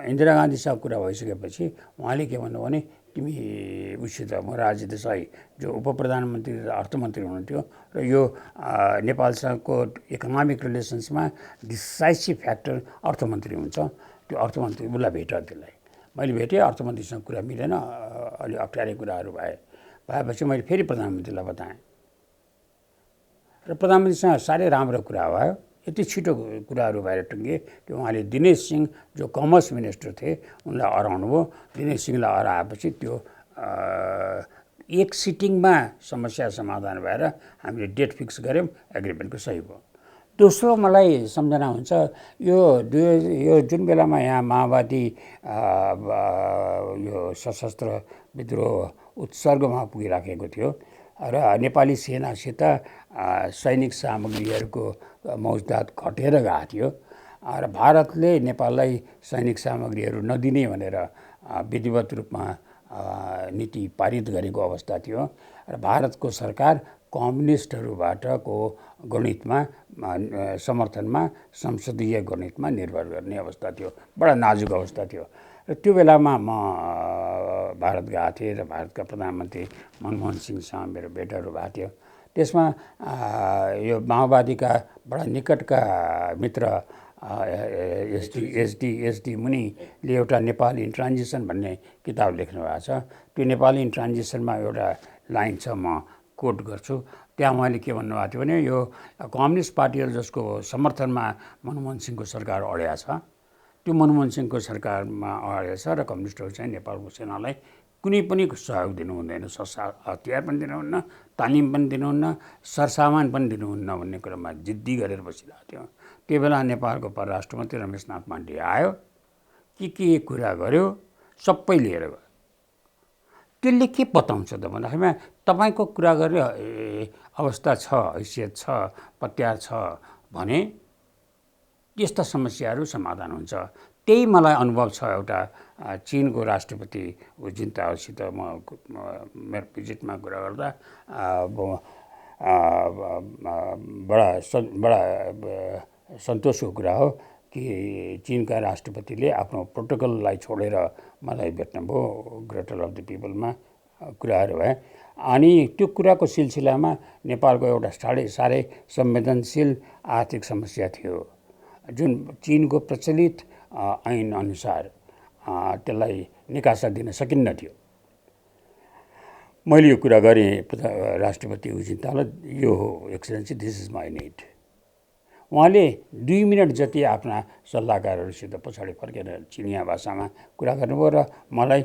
इन्दिरा गान्धीसँग कुरा भइसकेपछि उहाँले के भन्नुभयो भने तिमी उसित मोरारजी देसाई जो उप प्रधानमन्त्री र अर्थमन्त्री हुनुहुन्थ्यो र यो नेपालसँगको इकोनोमिक रिलेसन्समा डिसाइसिभ फ्याक्टर अर्थमन्त्री हुन्छ, त्यो अर्थमन्त्री उसलाई भेट। त्यसलाई मैले भेटेँ, अर्थमन्त्रीसँग कुरा मिलेन, अलि अप्ठ्यारै कुराहरू भएपछि मैले फेरि प्रधानमन्त्रीलाई बताएँ र प्रधानमन्त्रीसँग साह्रै राम्रो कुरा भयो। यति छिटो कुराहरू भएर टुङ्गे कि उहाँले दिनेश सिंह जो कमर्स मिनिस्टर थिए उनलाई हराउनु भयो। दिनेश सिंहलाई हराएपछि त्यो एक सिटिङमा समस्या समाधान भएर हामीले डेट फिक्स गऱ्यौँ, एग्रिमेन्टको सही भयो। दोस्रो मलाई सम्झना हुन्छ यो जुन बेलामा यहाँ माओवादी यो सशस्त्र विद्रोह उत्सर्गमा पुगिराखेको थियो र नेपाली सेनासित सैनिक सामग्रीहरूको मौजदात घटेर गएको थियो र भारतले नेपाललाई सैनिक सामग्रीहरू नदिने भनेर विधिवत रूपमा नीति पारित गरेको अवस्था थियो र भारतको सरकार कम्युनिस्टहरूबाटको गणितमा समर्थनमा संसदीय गणितमा निर्भर गर्ने अवस्था थियो। बडा नाजुक अवस्था थियो र त्यो बेलामा म भारत गएको थिएँ र भारतका प्रधानमन्त्री मनमोहन सिंहसँग मेरो भेटहरू भएको थियो। त्यसमा यो माओवादीका बडा निकटका मित्र एसडी मुनिले एउटा नेपाल इन ट्रान्जिसन भन्ने किताब लेख्नु भएको छ। त्यो नेपाल इन ट्रान्जिसनमा एउटा लाइन छ, म कोट गर्छु। त्यहाँ उहाँले के भन्नुभएको थियो भने यो कम्युनिस्ट पार्टीहरू जसको समर्थनमा मनमोहन सिंहको सरकार अडेको छ, त्यो मनमोहन सिंहको सरकारमा अडेको छ र कम्युनिस्टहरू चाहिँ नेपालको सेनालाई कुनै पनि सहयोग दिनु हुँदैन, हतियार पनि दिनुहुन्न, तालिम पनि दिनुहुन्न, सरसामान पनि दिनुहुन्न भन्ने कुरामा जिद्दी गरेर बसिरहेको थियो। त्यो बेला नेपालको परराष्ट्र मन्त्री रमेशनाथ पाण्डे आयो, के कुरा गर्यो सबै लिएर गयो। त्यसले के बताउँछ त भन्दाखेरिमा तपाईँको कुरा गर्ने अवस्था छ, हैसियत छ, पत्यार छ भने यस्ता समस्याहरू समाधान हुन्छ। त्यही मलाई अनुभव छ। एउटा चीनको राष्ट्रपति जिन्ताओसित म मेरो भिजिटमा कुरा गर्दा बडा सन्तोषको कुरा हो कि चीनका राष्ट्रपतिले आफ्नो प्रोटोकललाई छोडेर मलाई भेट्नुभयो ग्रेटर अफ द पिपलमा कुराहरू भए। अनि त्यो कुराको सिलसिलामा नेपालको एउटा साह्रै संवेदनशील आर्थिक समस्या थियो जुन चीनको प्रचलित ऐन अनुसार त्यसलाई निकासा दिन सकिन्न थियो। मैले यो कुरा गरेँ राष्ट्रपति हुजिन्तालाई, यो हो Excellency, this is my need. उहाँले 2 मिनट जति आफ्ना सल्लाहकारहरूसित पछाडि फर्केर चिनिया भाषामा कुरा गर्नुभयो र मलाई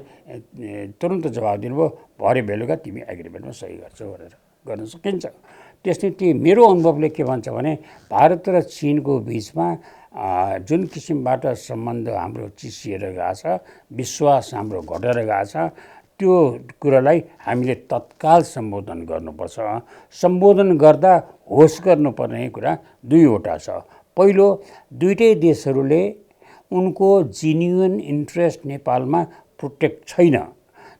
तुरुन्त जवाब दिनुभयो, भरे बेलुका तिमी एग्रिमेन्टमा सही गर्छौ भनेर। गर्न सकिन्छ। त्यसले मेरो अनुभवले के भन्छ भने भारत र चीनको बिचमा जुन किसिमबाट सम्बन्ध हाम्रो चिसिएर गएको छ, विश्वास हाम्रो घटेर गएको छ, त्यो कुरालाई हामीले तत्काल सम्बोधन गर्नुपर्छ। सम्बोधन गर्दा होस गर्नुपर्ने कुरा 2वटा छ। पहिलो, दुईटै देशहरूले उनको जेन्युन इन्ट्रेस्ट नेपालमा प्रोटेक्ट छैन,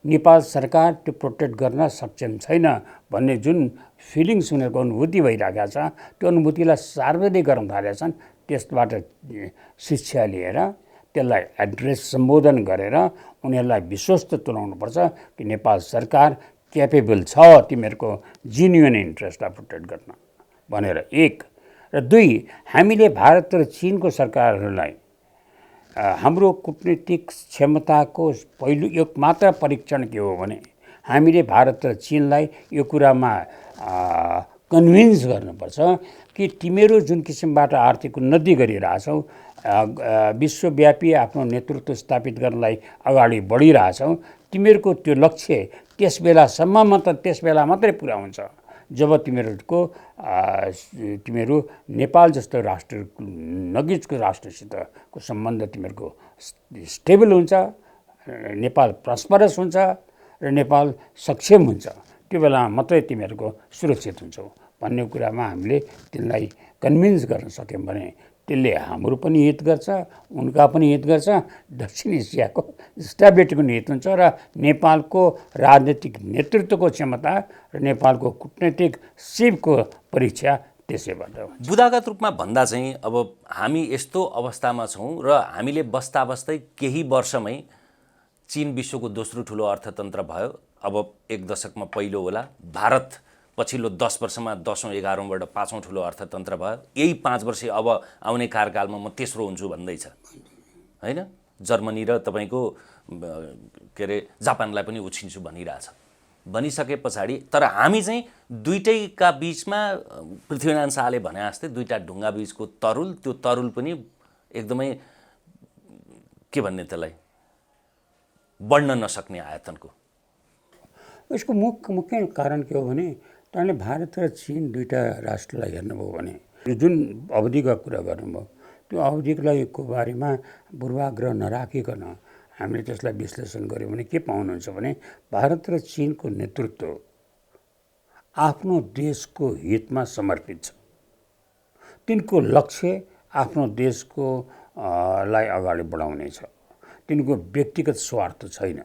नेपाल सरकार त्यो प्रोटेक्ट गर्न सक्षम छैन भन्ने जुन फिलिङ्स उनीहरूको अनुभूति भइरहेको छ, त्यो अनुभूतिलाई सार्वजनिक गर्न थालेका छन्। त्यसबाट शिक्षा लिएर त्यसलाई एड्रेस सम्बोधन गरेर उनीहरूलाई विश्वस्त तुल्याउनुपर्छ कि नेपाल सरकार क्यापेबल छ तिमीहरूको जेन्युन इन्ट्रेस्टलाई प्रोटेक्ट गर्न भनेर। 1 र 2, हामीले भारत र चीनको सरकारहरूलाई हाम्रो कूटनीतिक क्षमताको पहिलो एक मात्र परीक्षण के हो भने हामीले भारत र चीनलाई यो कुरामा कन्भिन्स गर्नुपर्छ कि तिमीहरू जुन किसिमबाट आर्थिक उन्नति गरिरहेछौ, विश्वव्यापी आफ्नो नेतृत्व स्थापित गर्नलाई अगाडि बढिरहेछौ, तिमीहरूको त्यो लक्ष्य त्यस बेला मात्रै पुरा हुन्छ जब तिमीहरू नेपाल जस्तो राष्ट्र नजिकको राष्ट्रसितको सम्बन्ध तिमीहरूको स्टेबल हुन्छ, नेपाल प्रस्परस हुन्छ र नेपाल सक्षम हुन्छ, त्यो बेला मात्रै तिमीहरूको सुरक्षित हुन्छौ भन्ने कुरामा हामीले तिनलाई कन्भिन्स गर्न सक्यौँ भने त्यसले हाम्रो पनि हित गर्छ, उनका पनि हित गर्छ, दक्षिण एसियाको स्टेबिलिटीको पनि हित हुन्छ र नेपालको राजनीतिक नेतृत्वको क्षमता र नेपालको कूटनीतिक सिपको परीक्षा त्यसैबाट हुन्छ। बुदागत रूपमा भन्दा चाहिँ अब हामी यस्तो अवस्थामा छौँ र हामीले बस्दै केही वर्षमै चीन विश्वको दोस्रो ठुलो अर्थतन्त्र भयो। अब 1 दशकमा पहिलो होला। भारत पछिल्लो 10 वर्षमा 10औं 11औँबाट 5औं ठुलो अर्थतन्त्र भयो। यही 5 वर्ष अब आउने कार्यकालमा म तेस्रो हुन्छु भन्दैछ हैन। जर्मनी र तपाईँको के अरे जापानलाई पनि उछिन्छु भनिरहेछ। भनिसके पछाडि तर हामी चाहिँ दुईटैका बीचमा पृथ्वीनारायण शाहले भने जस्तै दुईटा ढुङ्गा बीचको तरुल, त्यो तरुल पनि एकदमै के भन्ने त्यसलाई बढ्न नसक्ने आयतनको। यसको मुख्य कारण के हो भने तपाईँले भारत र चीन दुईटा राष्ट्रलाई हेर्नुभयो भने जुन अवधिका कुरा गर्नुभयो त्यो अवधिको बारेमा पूर्वाग्रह नराखिकन हामीले त्यसलाई विश्लेषण गऱ्यौँ भने के पाउनुहुन्छ भने भारत र चीनको नेतृत्व आफ्नो देशको हितमा समर्पित छ। तिनको लक्ष्य आफ्नो देशको लाई अगाडि बढाउने छ। तिनको व्यक्तिगत स्वार्थ छैन।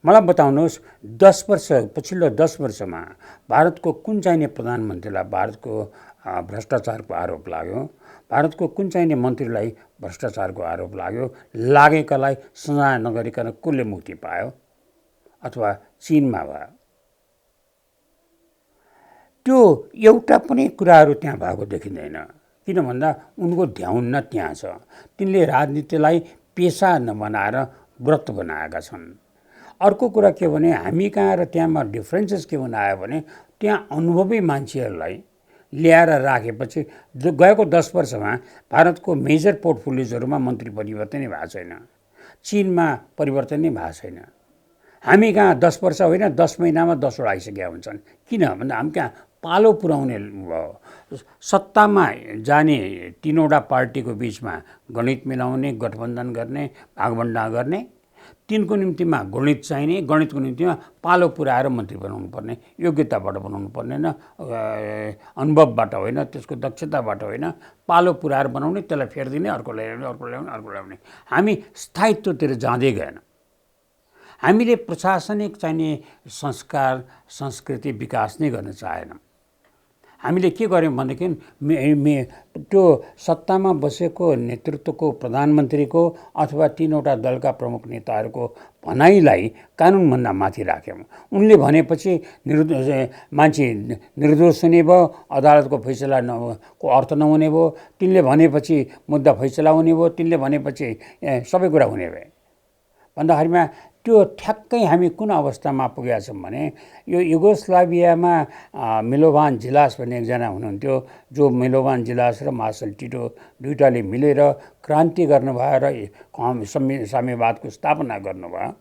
मलाई बताउनुहोस्, 10 वर्ष पछिल्लो 10 वर्षमा भारतको कुन चाहिने प्रधानमन्त्रीलाई भारतको भ्रष्टाचारको आरोप लाग्यो, भारतको कुन चाहिने मन्त्रीलाई भ्रष्टाचारको आरोप लाग्यो, लागेकालाई सजाय नगरिकन कसले मुक्ति पायो अथवा चीनमा भयो? त्यो एउटा पनि कुराहरू त्यहाँ भएको देखिँदैन। किन भन्दा उनको ध्याउन्न त्यहाँ छ। तिनले राजनीतिलाई पेसा नबनाएर व्रत बनाएका छन्। अर्को कुरा के भने हामी कहाँ र त्यहाँमा डिफ्रेन्सेस के हुन आयो भने त्यहाँ अनुभवी मान्छेहरूलाई ल्याएर राखेपछि गएको 10 वर्षमा भारतको मेजर पोर्टफोलियोजहरूमा मन्त्री परिवर्तन नै भएको छैन। चीनमा परिवर्तन नै भएको छैन। हामी कहाँ 10 वर्ष होइन 10 महिनामा 10 वटा आइसकेका हुन्छन्। किन भन्दा हामी कहाँ पालो पुर्याउने भयो। सत्तामा जाने 3वटा पार्टीको बिचमा गणित मिलाउने, गठबन्धन गर्ने, भागभण्डा गर्ने, तिनको निम्तिमा गणित चाहिने, गणितको निम्तिमा पालो पुर्याएर मन्त्री बनाउनु पर्ने, योग्यताबाट बनाउनु पर्ने, अनुभवबाट होइन, त्यसको दक्षताबाट होइन, पालो पुर्याएर बनाउने, त्यसलाई फेरिदिने, अर्को ल्याउने, अर्को ल्याउने, अर्को ल्याउने। हामी स्थायित्वतिर जाँदै गएन। हामीले प्रशासनिक चाहिने संस्कार संस्कृति विकास नै गर्न चाहेनौँ। हामीले के गर्यौँ भनेदेखि त्यो सत्तामा बसेको नेतृत्वको प्रधानमन्त्रीको अथवा 3वटा दलका प्रमुख नेताहरूको भनाइलाई कानुनभन्दा माथि राख्यौँ। उनले भनेपछि मान्छे निर्दोष हुने भयो, अदालतको फैसला को अर्थ नहुने भयो, तिनले भनेपछि मुद्दा फैसला हुने भयो, तिनले भनेपछि सबै कुरा हुने भए भन्दाखेरिमा त्यो ठ्याक्कै हामी कुन अवस्थामा पुगेका छौँ भने यो युगोस्लाभियामा मिलोभान जिलास भन्ने एकजना हुनुहुन्थ्यो, जो मिलोभान जिलास र मार्सल टिटो दुईटाले मिलेर क्रान्ति गर्नुभयो र साम्यवादको स्थापना गर्नुभयो।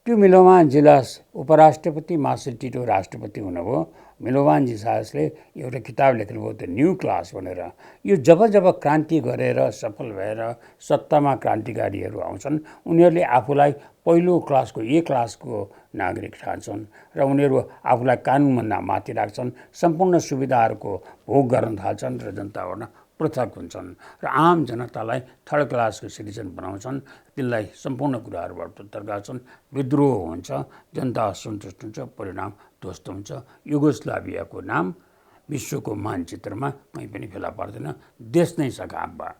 त्यो मिलोभान जिलास उपराष्ट्रपति, मार्सल टिटो राष्ट्रपति हुनुभयो। मिलोभान जिलासले एउटा किताब लेख्नुभयो द न्यू क्लास भनेर। यो जब जब क्रान्ति गरेर सफल भएर सत्तामा क्रान्तिकारीहरू आउँछन्, उनीहरूले आफूलाई पहिलो क्लासको ए क्लासको नागरिक ठान्छन् र उनीहरू आफूलाई कानुनभन्दा माथि राख्छन्, सम्पूर्ण सुविधाहरूको भोग गर्न थाल्छन् र जनताबाट पृथक हुन्छन् र आम जनतालाई थर्ड क्लासको सिटिजन बनाउँछन्। तिनलाई सम्पूर्ण कुराहरूबाट पृथक राख्छन्, विद्रोह हुन्छ, जनता असन्तुष्ट हुन्छ, परिणाम ध्वस्त हुन्छ। युगोस्लाभियाको नाम विश्वको मानचित्रमा कहीँ पनि फेला पर्दैन, देश नै सकाप भयो।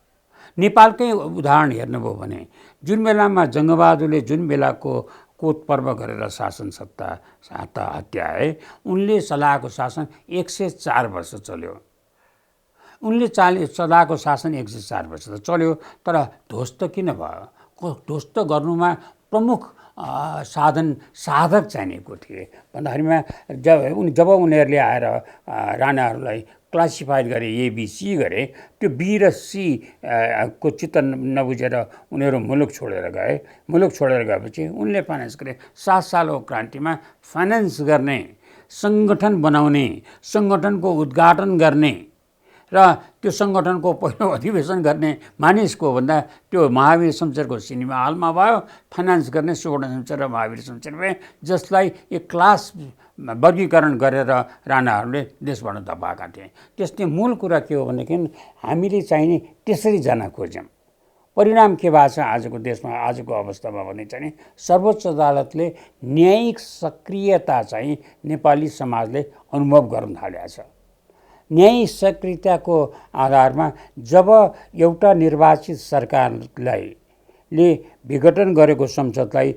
नेपालकै उदाहरण हेर्नुभयो भने जुन बेलामा जङ्गबहादुरले जुन बेलाको कोत पर्व गरेर शासन सत्ता हत्याए, उनले चलाएको शासन 104 वर्ष चल्यो। उनले चलाएको शासन 104 वर्ष त चल्यो, तर ध्वस्त किन भयो? ध्वस्त गर्नुमा प्रमुख साधक चाहिएको थिए भन्दाखेरिमा जब उनीहरूले आएर राणाहरूलाई क्लासिफाइड गरे, एबिसी गरे, त्यो बी र सी को चित्त नबुझेर उनीहरू मुलुक छोडेर गए। मुलुक छोडेर गएपछि उनले फाइनेन्स गरे। 7 सालको क्रान्तिमा फाइनेन्स गर्ने, सङ्गठन बनाउने, सङ्गठनको उद्घाटन गर्ने र त्यो सङ्गठनको पहिलो अधिवेशन गर्ने मानिसको भन्दा त्यो महावीर शमशेरको सिनेमा हलमा भयो। फाइनेन्स गर्ने सुवर्ण शमशेर र महावीर शमशेर भए, जसलाई एक क्लास वर्गीकरण गरेर राणाहरूले देशबाट धपाएका थिए। त्यसले मूल कुरा के हो भनेदेखि हामीले चाहिने त्यसरी जान खोज्यौँ। परिणाम के भएको छ आजको देशमा, आजको अवस्थामा भने चाहिँ सर्वोच्च अदालतले न्यायिक सक्रियता चाहिँ नेपाली समाजले अनुभव गर्न थालेको छ। न्यायिक सक्रियताको आधारमा जब एउटा निर्वाचित सरकारले विघटन गरेको संसदलाई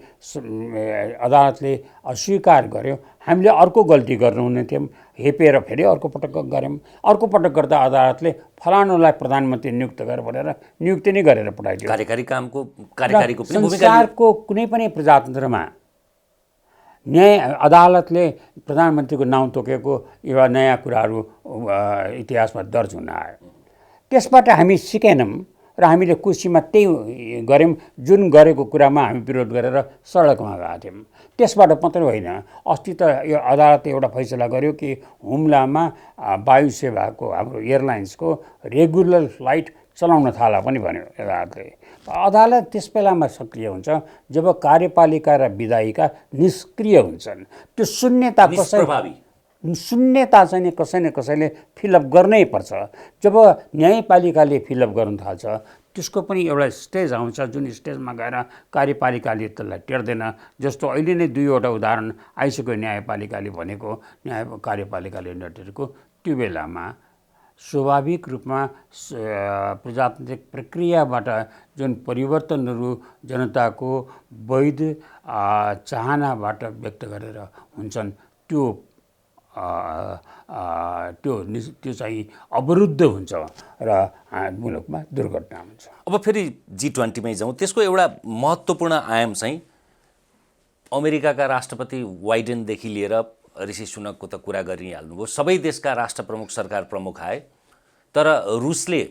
अदालतले अस्वीकार गर्यो, हामीले अर्को गल्ती गर्नुहुने थियौँ, हेपेर फेरि अर्को पटक गऱ्यौँ। अर्को पटक गर्दा अदालतले फलानुलाई प्रधानमन्त्री नियुक्त गर भनेर नियुक्ति नै गरेर पठाइदियो। कार्यकारीको संसारको कुनै पनि प्रजातन्त्रमा न्याय अदालतले प्रधानमन्त्रीको नाउँ तोकेको एउटा नयाँ कुराहरू इतिहासमा दर्ज हुन आयो। त्यसबाट हामी सिकेनौँ र हामीले कुर्सीमा त्यही गऱ्यौँ जुन गरेको कुरामा हामी विरोध गरेर सडकमा गएका थियौँ। त्यसबाट मात्रै होइन, अस्ति त यो अदालतले एउटा फैसला गर्यो कि हुम्लामा वायु सेवाको हाम्रो एयरलाइन्सको रेगुलर फ्लाइट चलाउन थाला पनि भन्यो अदालतले। अदालत त्यस बेलामा सक्रिय हुन्छ जब कार्यपालिका र विधायिका निष्क्रिय हुन्छन्। त्यो शून्यता चाहिँ कसै न कसैले फिलअप गर्नै पर्छ। जब न्यायपालिकाले फिलअप गर्न थाल्छ, त्यसको पनि एउटा स्टेज आउँछ जुन स्टेजमा गएर कार्यपालिकाले त्यसलाई टेर्दैन। जस्तो अहिले नै 2वटा उदाहरण आइसक्यो न्यायपालिकाले भनेको, कार्यपालिकाले नटेरेको। त्यो बेलामा स्वाभाविक रूपमा प्रजातान्त्रिक प्रक्रियाबाट जुन परिवर्तनहरू जनताको वैध चाहनाबाट व्यक्त गरेर हुन्छन्, त्यो चाहिँ अवरुद्ध हुन्छ र मुलुकमा दुर्घटना हुन्छ। अब फेरि G20 मै जाउँ। त्यसको एउटा महत्त्वपूर्ण आयाम चाहिँ अमेरिकाका राष्ट्रपति बाइडेनदेखि लिएर ऋषि सुनकको त कुरा गरिहाल्नुभयो। सबै देशका राष्ट्र प्रमुख, सरकार प्रमुख आए, तर रुसले,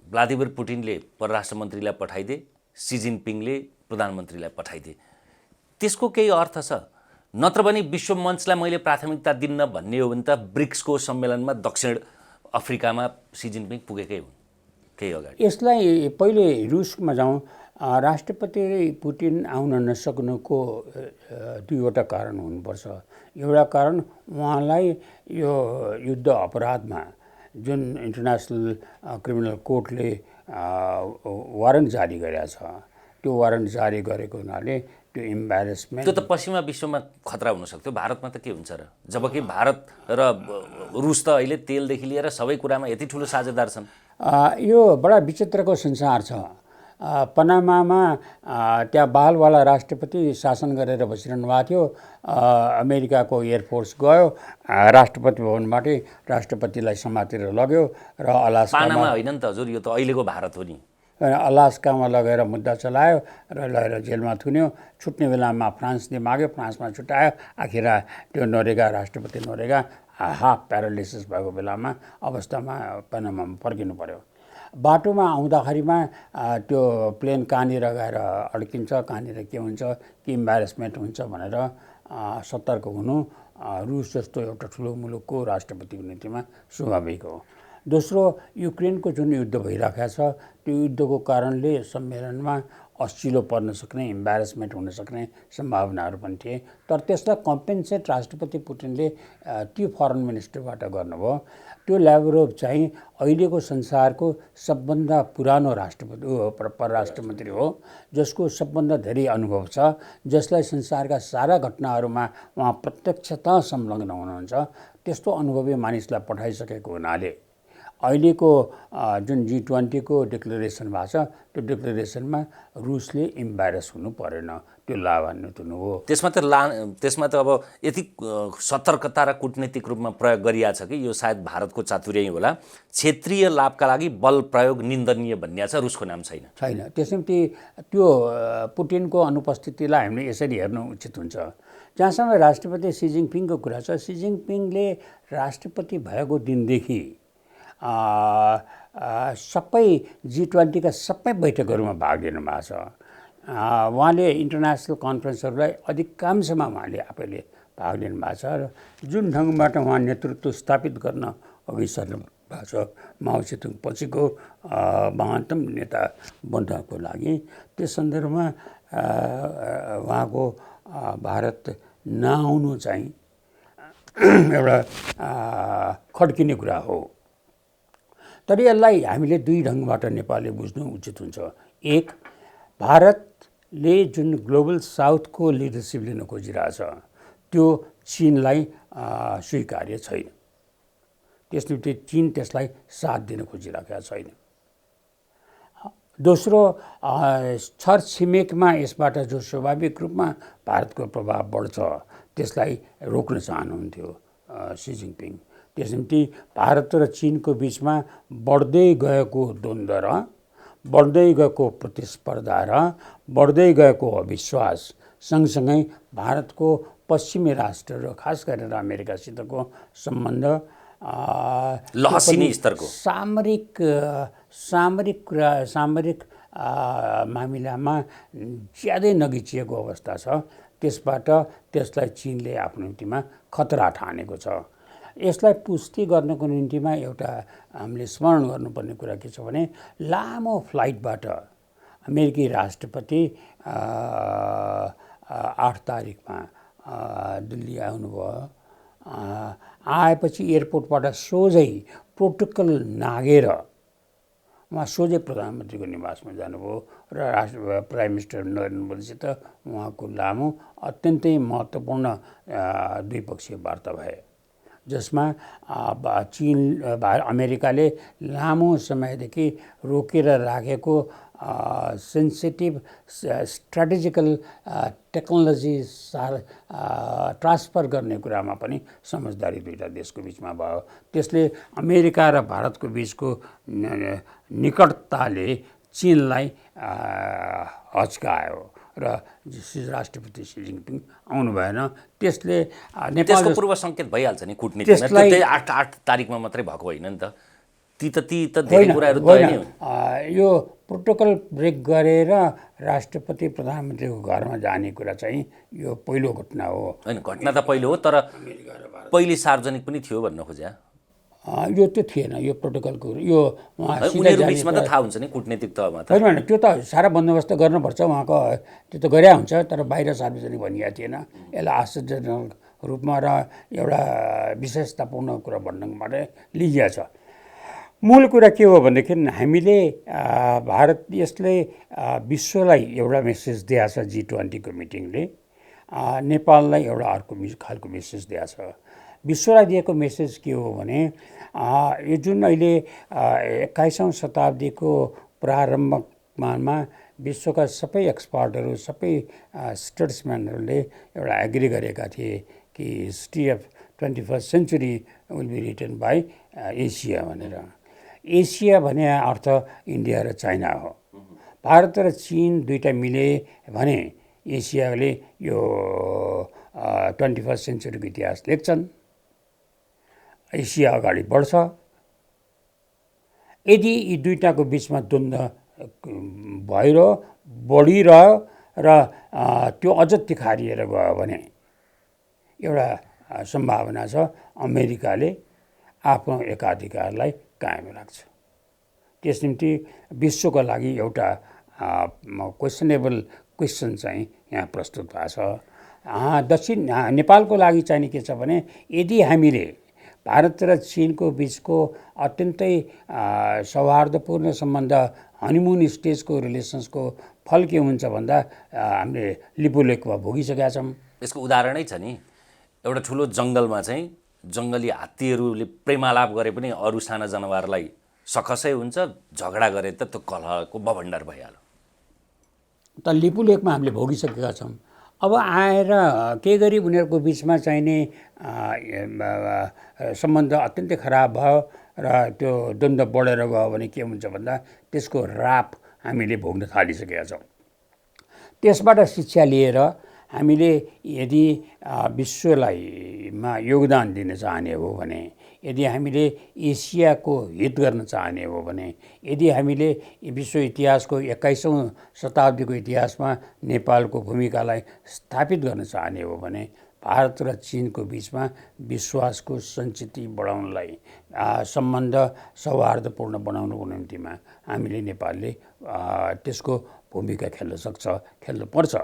भ्लादिमिर पुटिनले परराष्ट्र मन्त्रीलाई पठाइदिए, सी जिनपिङले प्रधानमन्त्रीलाई पठाइदिए। त्यसको केही अर्थ छ? नत्र भने विश्व मञ्चलाई मैले प्राथमिकता दिन्न भन्ने हो भने त ब्रिक्सको सम्मेलनमा दक्षिण अफ्रिकामा सी जिनपिङ पुगेकै हुन् केही अगाडि। यसलाई पहिले रुसमा जाउँ। राष्ट्रपति पुटिन आउन नसक्नुको 2वटा कारण हुनुपर्छ। एउटा कारण उहाँलाई यो युद्ध अपराधमा जुन इन्टरनेसनल क्रिमिनल कोर्टले वारन्ट जारी गरेको छ, त्यो वारन्ट जारी गरेको हुनाले त्यो इम्ब्यारेसमेन्ट त्यो त पश्चिमा विश्वमा खतरा हुन सक्थ्यो, भारतमा त के हुन्छ र? जबकि भारत र रुस त अहिले तेलदेखि लिएर सबै कुरामा यति ठुलो साझेदार छन्। यो बडा विचित्रको संसार छ। पनामामा त्यहाँ बालवाला राष्ट्रपति शासन गरेर बसिरहनु भएको थियो। अमेरिकाको एयरफोर्स गयो, राष्ट्रपति भवनबाटै राष्ट्रपतिलाई समातेर लग्यो र पानामा होइन नि त हजुर, यो त अहिलेको भारत हो नि। अलास्कामा लगेर मुद्दा चलायो र लगेर जेलमा थुन्यो। छुट्ने बेलामा फ्रान्सले माग्यो, फ्रान्समा छुट्यायो। आखिर त्यो नोरेगा, राष्ट्रपति नोरेगा हाफ प्यारालिसिस भएको बेलामा अवस्थामा पनामामा फर्किनु पर्यो। बाटोमा आउँदाखेरिमा त्यो प्लेन कहाँनिर गएर अड्किन्छ, कहाँनिर के हुन्छ, के इम्ब्यारेसमेन्ट हुन्छ भनेर सतर्क हुनु रुस जस्तो एउटा ठुलो मुलुकको राष्ट्रपतिको नीतिमा स्वाभाविक हो। दोस्रो, युक्रेनको जुन युद्ध भइरहेको छ त्यो युद्धको कारणले सम्मेलनमा असिलो पर्न सक्ने, इम्ब्यारेसमेन्ट हुन सक्ने सम्भावनाहरू पनि थिए। तर त्यसलाई कम्पेन्सेट राष्ट्रपति पुटिनले त्यो फरेन मिनिस्टरबाट गर्नुभयो। त्यो ल्याभरोभ चाहिँ अहिलेको संसारको सबभन्दा पुरानो राष्ट्रपति परराष्ट्र मन्त्री हो, जसको सबभन्दा धेरै अनुभव छ, जसलाई संसारका सारा घटनाहरूमा उहाँ प्रत्यक्षतः संलग्न हुनुहुन्छ। त्यस्तो अनुभवी मानिसलाई पठाइसकेको हुनाले अहिलेको जुन G20 को डिक्लेरेसन भएको छ त्यो डिक्लेरेसनमा रुसले इम्ब्यारेस हुनु परेन, त्यो लाभान्वित हुनु हो। त्यसमा त अब यति सतर्कता र कूटनीतिक रूपमा प्रयोग गरिएको छ कि यो सायद भारतको चातुर्य होला। क्षेत्रीय लाभका लागि बल प्रयोग निन्दनीय भन्ने छ, रुसको नाम छैन। त्यसैले त्यो पुटिनको अनुपस्थितिलाई हामीले यसरी हेर्नु उचित हुन्छ। जहाँसम्म राष्ट्रपति सी जिनपिङको कुरा छ, सी जिनपिङले राष्ट्रपति भएको दिनदेखि सबै G20 का सबै बैठकहरूमा भाग लिनु भएको छ। उहाँले इन्टरनेसनल कन्फरेन्सहरूलाई अधिकांशमा उहाँले आफैले भाग लिनु भएको छ र जुन ढङ्गबाट उहाँ नेतृत्व स्थापित गर्न अघि सर्नु भएको छ, माओ सेतुङ पछिको महानतम नेता बन्नको लागि, त्यस सन्दर्भमा उहाँको भारत नआउनु चाहिँ एउटा खड्किने कुरा हो। तर यसलाई हामीले दुई ढङ्गबाट नेपालले बुझ्नु उचित हुन्छ। एक, भारतले जुन ग्लोबल साउथको लिडरसिप लिन खोजिरहेछ त्यो चीनलाई स्वीकार्य छैन। त्यसले चीन त्यसलाई साथ दिन खोजिरहेको छैन। दोस्रो, छरछिमेकमा यसबाट जो स्वाभाविक रूपमा भारतको प्रभाव बढ्छ त्यसलाई रोक्न चाहनुहुन्थ्यो सी जिनपिङ। त्यसैले भारत र चीनको बिचमा बढ्दै गएको द्वन्द्व र बढ्दै गएको प्रतिस्पर्धा र बढ्दै गएको अविश्वास सँगसँगै भारतको पश्चिमी राष्ट्र र खास गरेर अमेरिकासितको सम्बन्ध लहसिने स्तरको सामरिक मामिलामा ज्यादै नगिचिएको अवस्था छ। त्यसबाट त्यसलाई चीनले आफ्नो नीतिमा खतरा ठानेको छ। यसलाई पुष्टि गर्नको निम्तिमा एउटा हामीले स्मरण गर्नुपर्ने कुरा के छ भने लामो फ्लाइटबाट अमेरिकी राष्ट्रपति 8 तारिखमा दिल्ली आउनुभयो। आएपछि एयरपोर्टबाट सोझै प्रोटोकल नागेर उहाँ सोझै प्रधानमन्त्रीको निवासमा जानुभयो र प्राइम मिनिस्टर नरेन्द्र मोदीसित उहाँको लामो अत्यन्तै महत्त्वपूर्ण द्विपक्षीय वार्ता भए, जसमा अमेरिकाले लामो समयदेखि रोकेर राखेको सेन्सिटिभ स्ट्राटेजिकल टेक्नोलोजी ट्रान्सफर गर्ने कुरामा पनि समझदारी दुईटा देशको बिचमा भयो। त्यसले अमेरिका र भारतको बिचको निकटताले चीनलाई हच्कायो र राष्ट्रपति सी जिनपिङ आउनु भएन। त्यसले नेपालको पूर्व सङ्केत भइहाल्छ नि कूटनीतिमा। त्यो 8 तारिखमा मात्रै भएको होइन नि त। ती त धेरै कुराहरू यो प्रोटोकल ब्रेक गरेर राष्ट्रपति प्रधानमन्त्रीको घरमा जाने कुरा चाहिँ यो पहिलो घटना हो। होइन, घटना त पहिलो हो, तर पहिले सार्वजनिक पनि थियो भन्न खोज्या। यो त्यो थिएन, यो प्रोटोकलको यो उनीहरू बिचमा त थाहा हुन्छ नि कूटनीतिक तहमा त। होइन, त्यो त सारा बन्दोबस्त गर्नुपर्छ उहाँको, त्यो त गरे हुन्छ, तर बाहिर सार्वजनिक भनिएको थिएन। यसलाई आश्चर्यजनक रूपमा र एउटा विशेषतापूर्ण कुरा भन्नबाट लिइएको छ। मूल कुरा के हो भनेदेखि हामीले भारत यसले विश्वलाई एउटा मेसेज दिएछ G20 को मिटिङले, नेपाललाई एउटा अर्को खालको मेसेज दिएछ। विश्वलाई दिएको मेसेज के हो भने यो जुन अहिले 21औं शताब्दीको प्रारम्भमा विश्वका सबै एक्सपर्टहरू, सबै स्टेट्सम्यानहरूले एउटा एग्री गरेका थिए कि history of 21st century will be written by Asia भनेर। एसिया भने अर्थ इन्डिया र चाइना हो। भारत र चीन दुईटा मिले भने एसियाले यो 21st सेन्चुरीको इतिहास लेख्छन्। एसिया अगाडि बढ्छ। यदि यी दुईटाको बिचमा द्वन्द्व भइरह्यो, बढिरह्यो र त्यो अझ तिखारिएर गयो भने एउटा सम्भावना छ अमेरिकाले आफ्नो एकाधिकारलाई कायम राख्छ। त्यस निम्ति विश्वको लागि एउटा क्वेसनेबल क्वेसन चाहिँ यहाँ प्रस्तुत भएको छ। नेपालको लागि चाहिँ के छ भने यदि हामीले भारत र चीनको बिचको अत्यन्तै सौहार्दपूर्ण सम्बन्ध, हनीमुन स्टेजको रिलेसन्सको फल के हुन्छ भन्दा हामीले लिपुलेखमा भोगिसकेका छौँ। यसको उदाहरणै छ नि, एउटा ठुलो जङ्गलमा चाहिँ जङ्गली हात्तीहरूले प्रेमालाप गरे पनि अरू साना जनावरलाई सकसै हुन्छ, झगडा गरे त त्यो कलहको बभण्डर भइहाल्यो। त लिपुलेखमा हामीले भोगिसकेका छौँ। अब आएर के गरी उनीहरूको बिचमा चाहिने सम्बन्ध अत्यन्तै खराब भयो र त्यो द्वन्द्व बढेर गयो भने के हुन्छ भन्दा त्यसको राप हामीले भोग्न थालिसकेका छौँ। त्यसबाट शिक्षा लिएर हामीले यदि विश्वलाईमा योगदान दिन चाहने हो भने, यदि हामीले एसियाको हित गर्न चाहने हो भने, यदि हामीले विश्व इतिहासको 21औं शताब्दीको इतिहासमा नेपालको भूमिकालाई स्थापित गर्न चाहने हो भने भारत र चीनको बिचमा विश्वासको सञ्चिति बढाउनलाई, सम्बन्ध सौहार्दपूर्ण बनाउनुको निम्तिमा हामीले नेपालले त्यसको भूमिका खेल्न सक्छ, खेल्न पर्छ।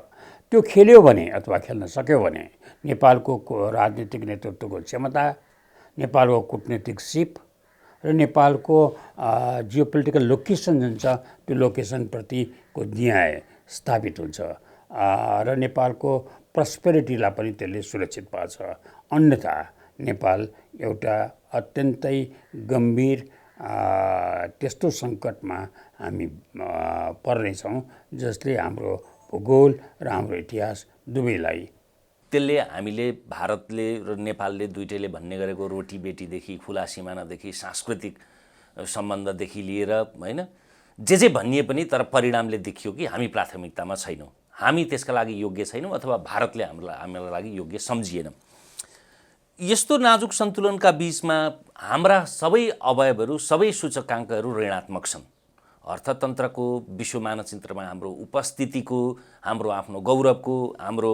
त्यो खेल्यो भने अथवा खेल्न सक्यो भने नेपालको राजनीतिक नेतृत्वको क्षमता, नेपालको कूटनीतिक सिप र नेपालको जियोपोलिटिकल लोकेसन जुन छ त्यो लोकेसनप्रतिको न्याय स्थापित हुन्छ र नेपालको प्रस्पेरिटीलाई पनि त्यसले सुरक्षित पार्छ। अन्यथा नेपाल एउटा अत्यन्तै गम्भीर त्यस्तो सङ्कटमा हामी पर्नेछौँ जसले हाम्रो भूगोल र हाम्रो इतिहास दुवैलाई, त्यसले हामीले भारतले र नेपालले दुइटैले भन्ने गरेको रोटी बेटीदेखि, खुला सिमानादेखि, सांस्कृतिक सम्बन्धदेखि लिएर होइन जे भनिए पनि तर परिणामले देखियो कि हामी प्राथमिकतामा छैनौँ, हामी त्यसका लागि योग्य छैनौँ अथवा भारतले हामीलाई लागि योग्य सम्झिएन। यस्तो नाजुक सन्तुलनका बीचमा हाम्रा सबै अवयवहरू, सबै सूचकाङ्कहरू ऋणात्मक छन्। अर्थतन्त्रको, विश्व मानचित्रमा हाम्रो उपस्थितिको, हाम्रो आफ्नो गौरवको, हाम्रो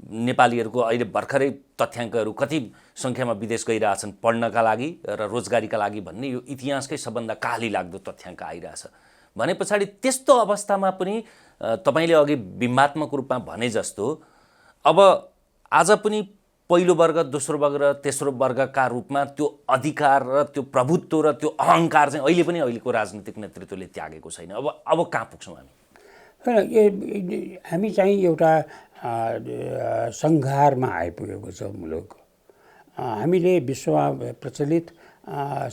नेपालीहरूको अहिले भर्खरै तथ्याङ्कहरू कति सङ्ख्यामा विदेश गइरहेछन् पढ्नका लागि र रोजगारीका लागि भन्ने यो इतिहासकै सबभन्दा काली लाग्दो तथ्याङ्क आइरहेछ भने पछाडि त्यस्तो अवस्थामा पनि तपाईँले अघि बिम्बात्मक रूपमा भने जस्तो अब आज पनि पहिलो वर्ग, दोस्रो वर्ग र तेस्रो वर्गका रूपमा त्यो अधिकार र त्यो प्रभुत्व र त्यो अहङ्कार चाहिँ अहिले पनि अहिलेको राजनीतिक नेतृत्वले त्यागेको छैन। अब कहाँ पुग्छौँ हामी? हामी चाहिँ एउटा सङ्घारमा आइपुगेको छ मुलुक। हामीले विश्वमा प्रचलित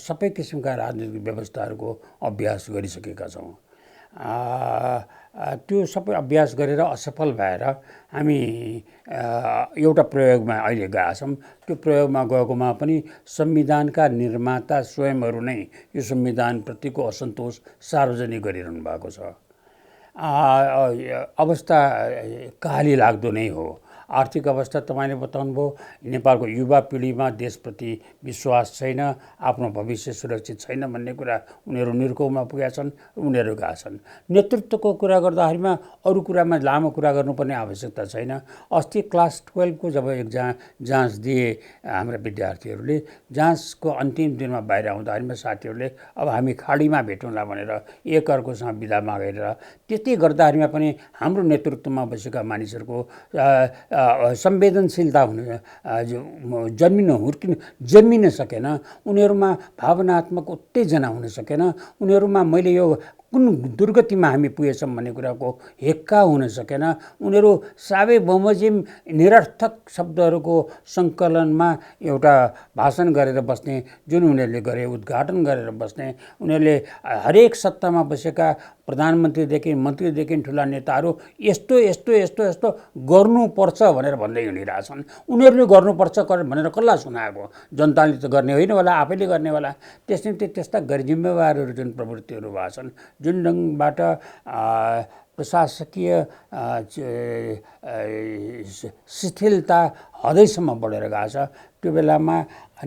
सबै किसिमका राजनीतिक व्यवस्थाहरूको अभ्यास गरिसकेका छौँ। त्यो सबै अभ्यास गरेर असफल भएर हामी एउटा प्रयोगमा अहिले गएका छौँ। त्यो प्रयोगमा गएकोमा पनि संविधानका निर्माता स्वयंहरू नै यो संविधानप्रतिको असन्तोष सार्वजनिक गरिरहनु भएको छ। अवस्था काली लाग्दो नै हो। आर्थिक अवस्था तपाईँले बताउनुभयो, नेपालको युवा पिँढीमा देशप्रति विश्वास छैन, आफ्नो भविष्य सुरक्षित छैन भन्ने कुरा उनीहरू निर्कोमा पुगेका छन्, उनीहरू गएका छन्। नेतृत्वको कुरा गर्दाखेरिमा अरू कुरामा लामो कुरा गर्नुपर्ने आवश्यकता छैन। अस्ति क्लास 12 को जब जाँच दिए हाम्रा विद्यार्थीहरूले, जाँचको अन्तिम दिनमा बाहिर आउँदाखेरिमा साथीहरूले अब हामी खाडीमा भेटौँला भनेर एकअर्कोसँग बिदा मागेर, त्यति गर्दाखेरिमा पनि हाम्रो नेतृत्वमा बसेका मानिसहरूको संवेदनशीलता जन्मिन सकेन, उनीहरूमा भावनात्मक उत्तेजना हुन सकेन, उनीहरूमा मैले यो कुन दुर्गतिमा हामी पुगेछौँ भन्ने कुराको हेक्का हुन सकेन, उनीहरू साबे बमोजिम निरर्थक शब्दहरूको सङ्कलनमा एउटा भाषण गरेर बस्ने, जुन उनीहरूले गरे उद्घाटन गरेर बस्ने, उनीहरूले हरेक सत्तामा बसेका प्रधानमन्त्रीदेखि मन्त्रीदेखि ठुला नेताहरू यस्तो यस्तो यस्तो यस्तो गर्नुपर्छ भनेर भन्दै हिँडिरहेछन्। उनीहरूले गर्नुपर्छ भनेर कसलाई सुनाएको? जनताले त गर्ने होइन होला, आफैले गर्ने होला। त्यसैले त्यस्ता गैरजिम्मेवारहरू जुन प्रवृत्तिहरू भएको छन्, जुन ढङ्गबाट प्रशासकीय शिथिलता हदैसम्म बढेर गएको छ, त्यो बेलामा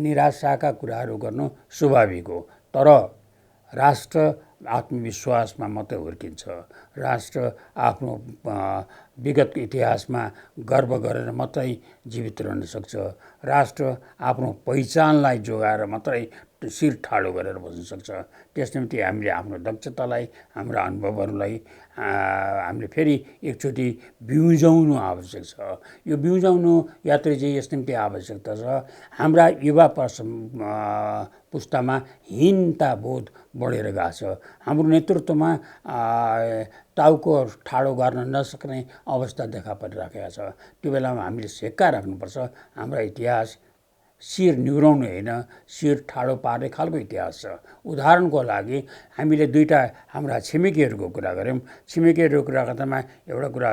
निराशाका कुराहरू गर्नु स्वाभाविक हो। तर राष्ट्र आत्मविश्वासमा मात्रै हुर्किन्छ। राष्ट्र आफ्नो विगत इतिहासमा गर्व गरेर मात्रै जीवित रहन सक्छ। राष्ट्र आफ्नो पहिचानलाई जोगाएर मात्रै शिर ठाडो गरेर बस्न सक्छ। त्यस निम्ति हामीले आफ्नो दक्षतालाई, हाम्रा अनुभवहरूलाई हामीले फेरि एकचोटि बिउजाउनु आवश्यक छ। यो बिउजाउनु यात्रीजी यस निम्ति आवश्यकता छ, हाम्रा युवा पुस्तामा हीनता बोध बढेर गएको छ। हाम्रो नेतृत्वमा टाउको ठाडो गर्न नसक्ने अवस्था देखा परिराखेको छ। त्यो बेलामा हामीले सेक्का राख्नुपर्छ। हाम्रा इतिहास शिर निहुराउने होइन, शिर ठाडो पार्ने खालको इतिहास छ। उदाहरणको लागि हामीले दुईटा हाम्रा छिमेकीहरूको कुरा गऱ्यौँ। छिमेकीहरूको कुरा गर्दामा एउटा कुरा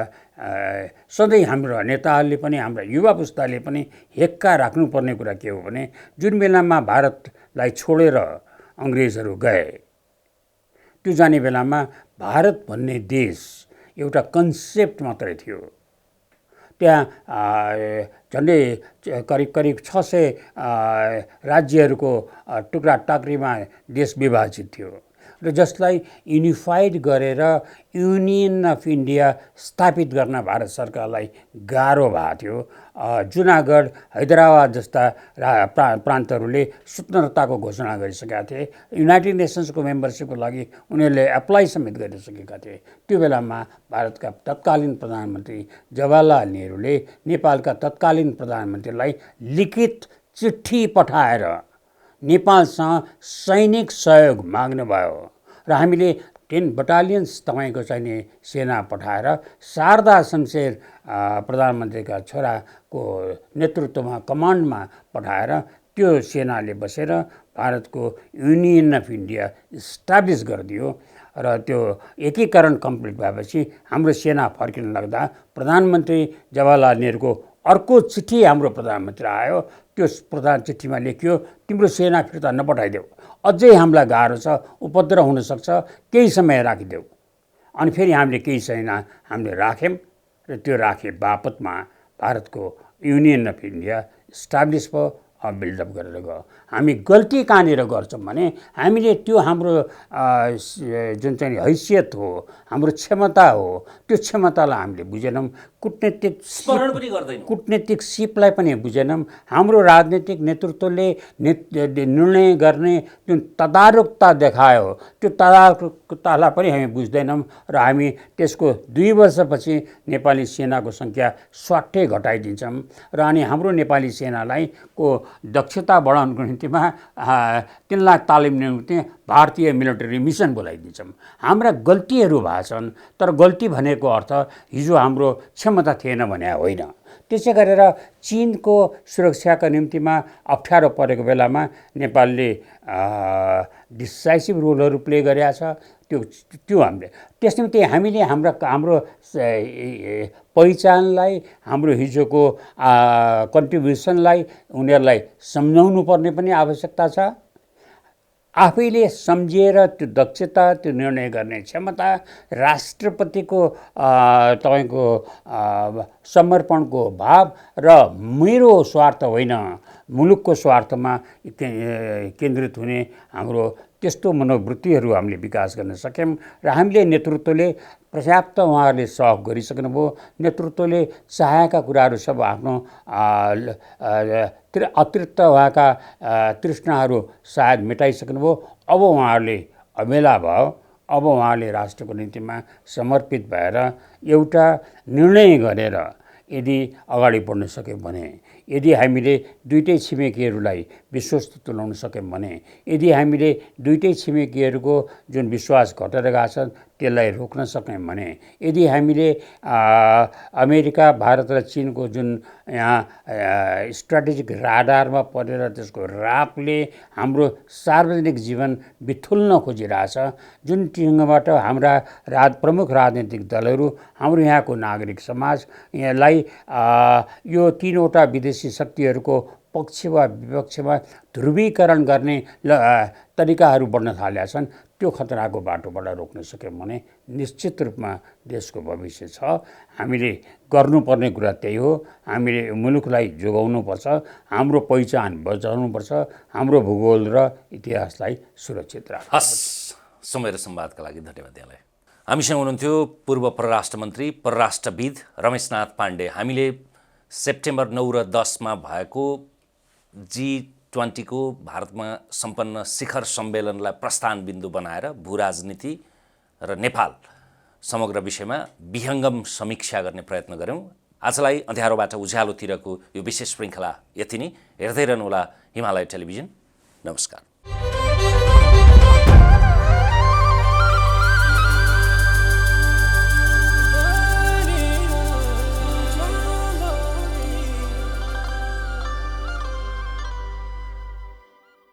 सधैँ हाम्रो नेताहरूले पनि, हाम्रा युवा पुस्ताले पनि हेक्का राख्नुपर्ने कुरा के हो भने, जुन बेलामा भारतलाई छोडेर अङ्ग्रेजहरू गए, त्यो जाने बेलामा भारत भन्ने देश एउटा कन्सेप्ट मात्रै थियो। त्यहाँ झन्डै करिब 600 राज्यहरूको टुक्रा टाक्रीमा देश विभाजित थियो र जसलाई युनिफाइड गरेर युनियन अफ इन्डिया स्थापित गर्न भारत सरकारलाई गाह्रो भएको थियो। जुनागढ, हैदराबाद जस्ता प्रान्तहरूले स्वतन्त्रताको घोषणा गरिसकेका थिए। युनाइटेड नेसन्सको मेम्बरसिपको लागि उनीहरूले एप्लाई समेत गरिसकेका थिए। त्यो बेलामा भारतका तत्कालीन प्रधानमन्त्री जवाहरलाल नेहरूले नेपालका तत्कालीन प्रधानमन्त्रीलाई लिखित चिठी पठाएर नेपालसँग सैनिक सहयोग माग्नुभयो र हामीले 10 बटालियन्स तपाईँको चाहिने सेना पठाएर शारदा शमशेर प्रधानमन्त्रीका छोराको नेतृत्वमा कमान्डमा पठाएर त्यो सेनाले बसेर भारतको युनियन अफ इन्डिया इस्टाब्लिस गरिदियो र त्यो एकीकरण कम्प्लिट भएपछि हाम्रो सेना फर्किन लाग्दा प्रधानमन्त्री जवाहरलाल नेहरूको अर्को चिठी हाम्रो प्रधानमन्त्री आयो। त्यो प्रधान चिठीमा लेखियो, तिम्रो सेना फिर्ता नपठाइदेऊ, अझै हामीलाई गाह्रो छ, उपद्रव हुनसक्छ, केही समय राखिदेऊ। अनि फेरि हामीले केही सेना हामीले राख्यौँ र त्यो राखे बापतमा भारतको युनियन अफ इन्डिया इस्टाब्लिस भयो, बिल्डअप गरेर गयो। हामी गल्ती कहाँनिर गर्छौँ भने हामीले त्यो हाम्रो जुन चाहिँ हैसियत हो, हाम्रो क्षमता हो, त्यो क्षमतालाई हामीले बुझेनौँ। कूटनीतिक सिपलाई पनि बुझेनौँ। हाम्रो राजनीतिक नेतृत्वले निर्णय गर्ने जुन तदारुकता देखायो, त्यो तदारुकतालाई पनि हामी बुझ्दैनौँ र हामी त्यसको 2 वर्षपछि नेपाली सेनाको सङ्ख्या स्वाट्टै घटाइदिन्छौँ र अनि हाम्रो नेपाली सेनालाई को दक्षता बढाउनको निम्तिमा तिनलाई तालिम निम्ति भारतीय मिलिटरी मिसन बोलाइदिन्छौँ। हाम्रा गल्तीहरू भएछन्, तर गल्ती भनेको अर्थ हिजो हाम्रो क्षमता थिएन भने होइन। त्यसै गरेर चीनको सुरक्षाका निम्तिमा अप्ठ्यारो परेको बेलामा नेपालले डिसाइसिभ रोलहरू प्ले गरेका छ। त्यो हामीले त्यस निम्ति हामीले हाम्रो पहिचानलाई, हाम्रो हिजोको कन्ट्रिब्युसनलाई उनीहरूलाई सम्झाउनु पर्ने पनि आवश्यकता छ। आफैले सम्झिएर त्यो दक्षता, त्यो निर्णय गर्ने क्षमता, राष्ट्रप्रतिको तपाईँको समर्पणको भाव र मेरो स्वार्थ होइन मुलुकको स्वार्थमा केन्द्रित हुने हाम्रो त्यस्तो मनोवृत्तिहरू हामीले विकास गर्न सक्यौँ र हामीले नेतृत्वले पर्याप्त उहाँहरूले सहयोग गरिसक्नुभयो। नेतृत्वले चाहेका कुराहरू सब आफ्नो अतिरिक्त उहाँका तृष्णाहरू सायद मेटाइसक्नुभयो। अब उहाँहरूले अबेला भयो, अब उहाँले राष्ट्रको निम्तिमा समर्पित भएर एउटा निर्णय गरेर यदि अगाडि बढ्न सक्यौँ भने, यदि हामीले दुईटै छिमेकीहरूलाई विश्वस्त तुल्याउन सक्यौँ भने, यदि हामीले दुईटै छिमेकीहरूको जुन विश्वास घटेर गएको छ त्यसलाई रोक्न सक्यौँ भने, यदि हामीले अमेरिका, भारत र चीनको जुन यहाँ स्ट्राटेजिक राडारमा परेर त्यसको रापले हाम्रो सार्वजनिक जीवन बिथुल्न खोजिरहेछ, जुन ढङ्गबाट हाम्रा प्रमुख राजनीतिक दलहरू, हाम्रो यहाँको नागरिक समाज यसलाई यो तीनवटा विदेशी शक्तिहरूको पक्ष वा विपक्षमा ध्रुवीकरण गर्ने तरिकाहरू बढ्न थालेका छन्, त्यो खतराको बाटोबाट रोक्न सक्यौँ भने निश्चित रूपमा देशको भविष्य छ। हामीले गर्नुपर्ने कुरा त्यही हो। हामीले मुलुकलाई जोगाउनुपर्छ, हाम्रो पहिचान बचाउनुपर्छ, हाम्रो भूगोल र इतिहासलाई सुरक्षित राख्नुपर्छ। हस्, समय र संवादका लागि धन्यवाद यहाँलाई। हामीसँग हुनुहुन्थ्यो पूर्व परराष्ट्र मन्त्री, परराष्ट्रविद रमेशनाथ पाण्डे। हामीले सेप्टेम्बर 9 र 10मा भएको G20 को भारतमा सम्पन्न शिखर सम्मेलनलाई प्रस्थान बिन्दु बनाएर भूराजनीति र नेपाल समग्र विषयमा विहङ्गम समीक्षा गर्ने प्रयत्न गऱ्यौँ। आजलाई अँध्यारोबाट उज्यालोतिरको यो विशेष श्रृङ्खला यति नै। हेर्दै रहनुहोला हिमालय टेलिभिजन। नमस्कार।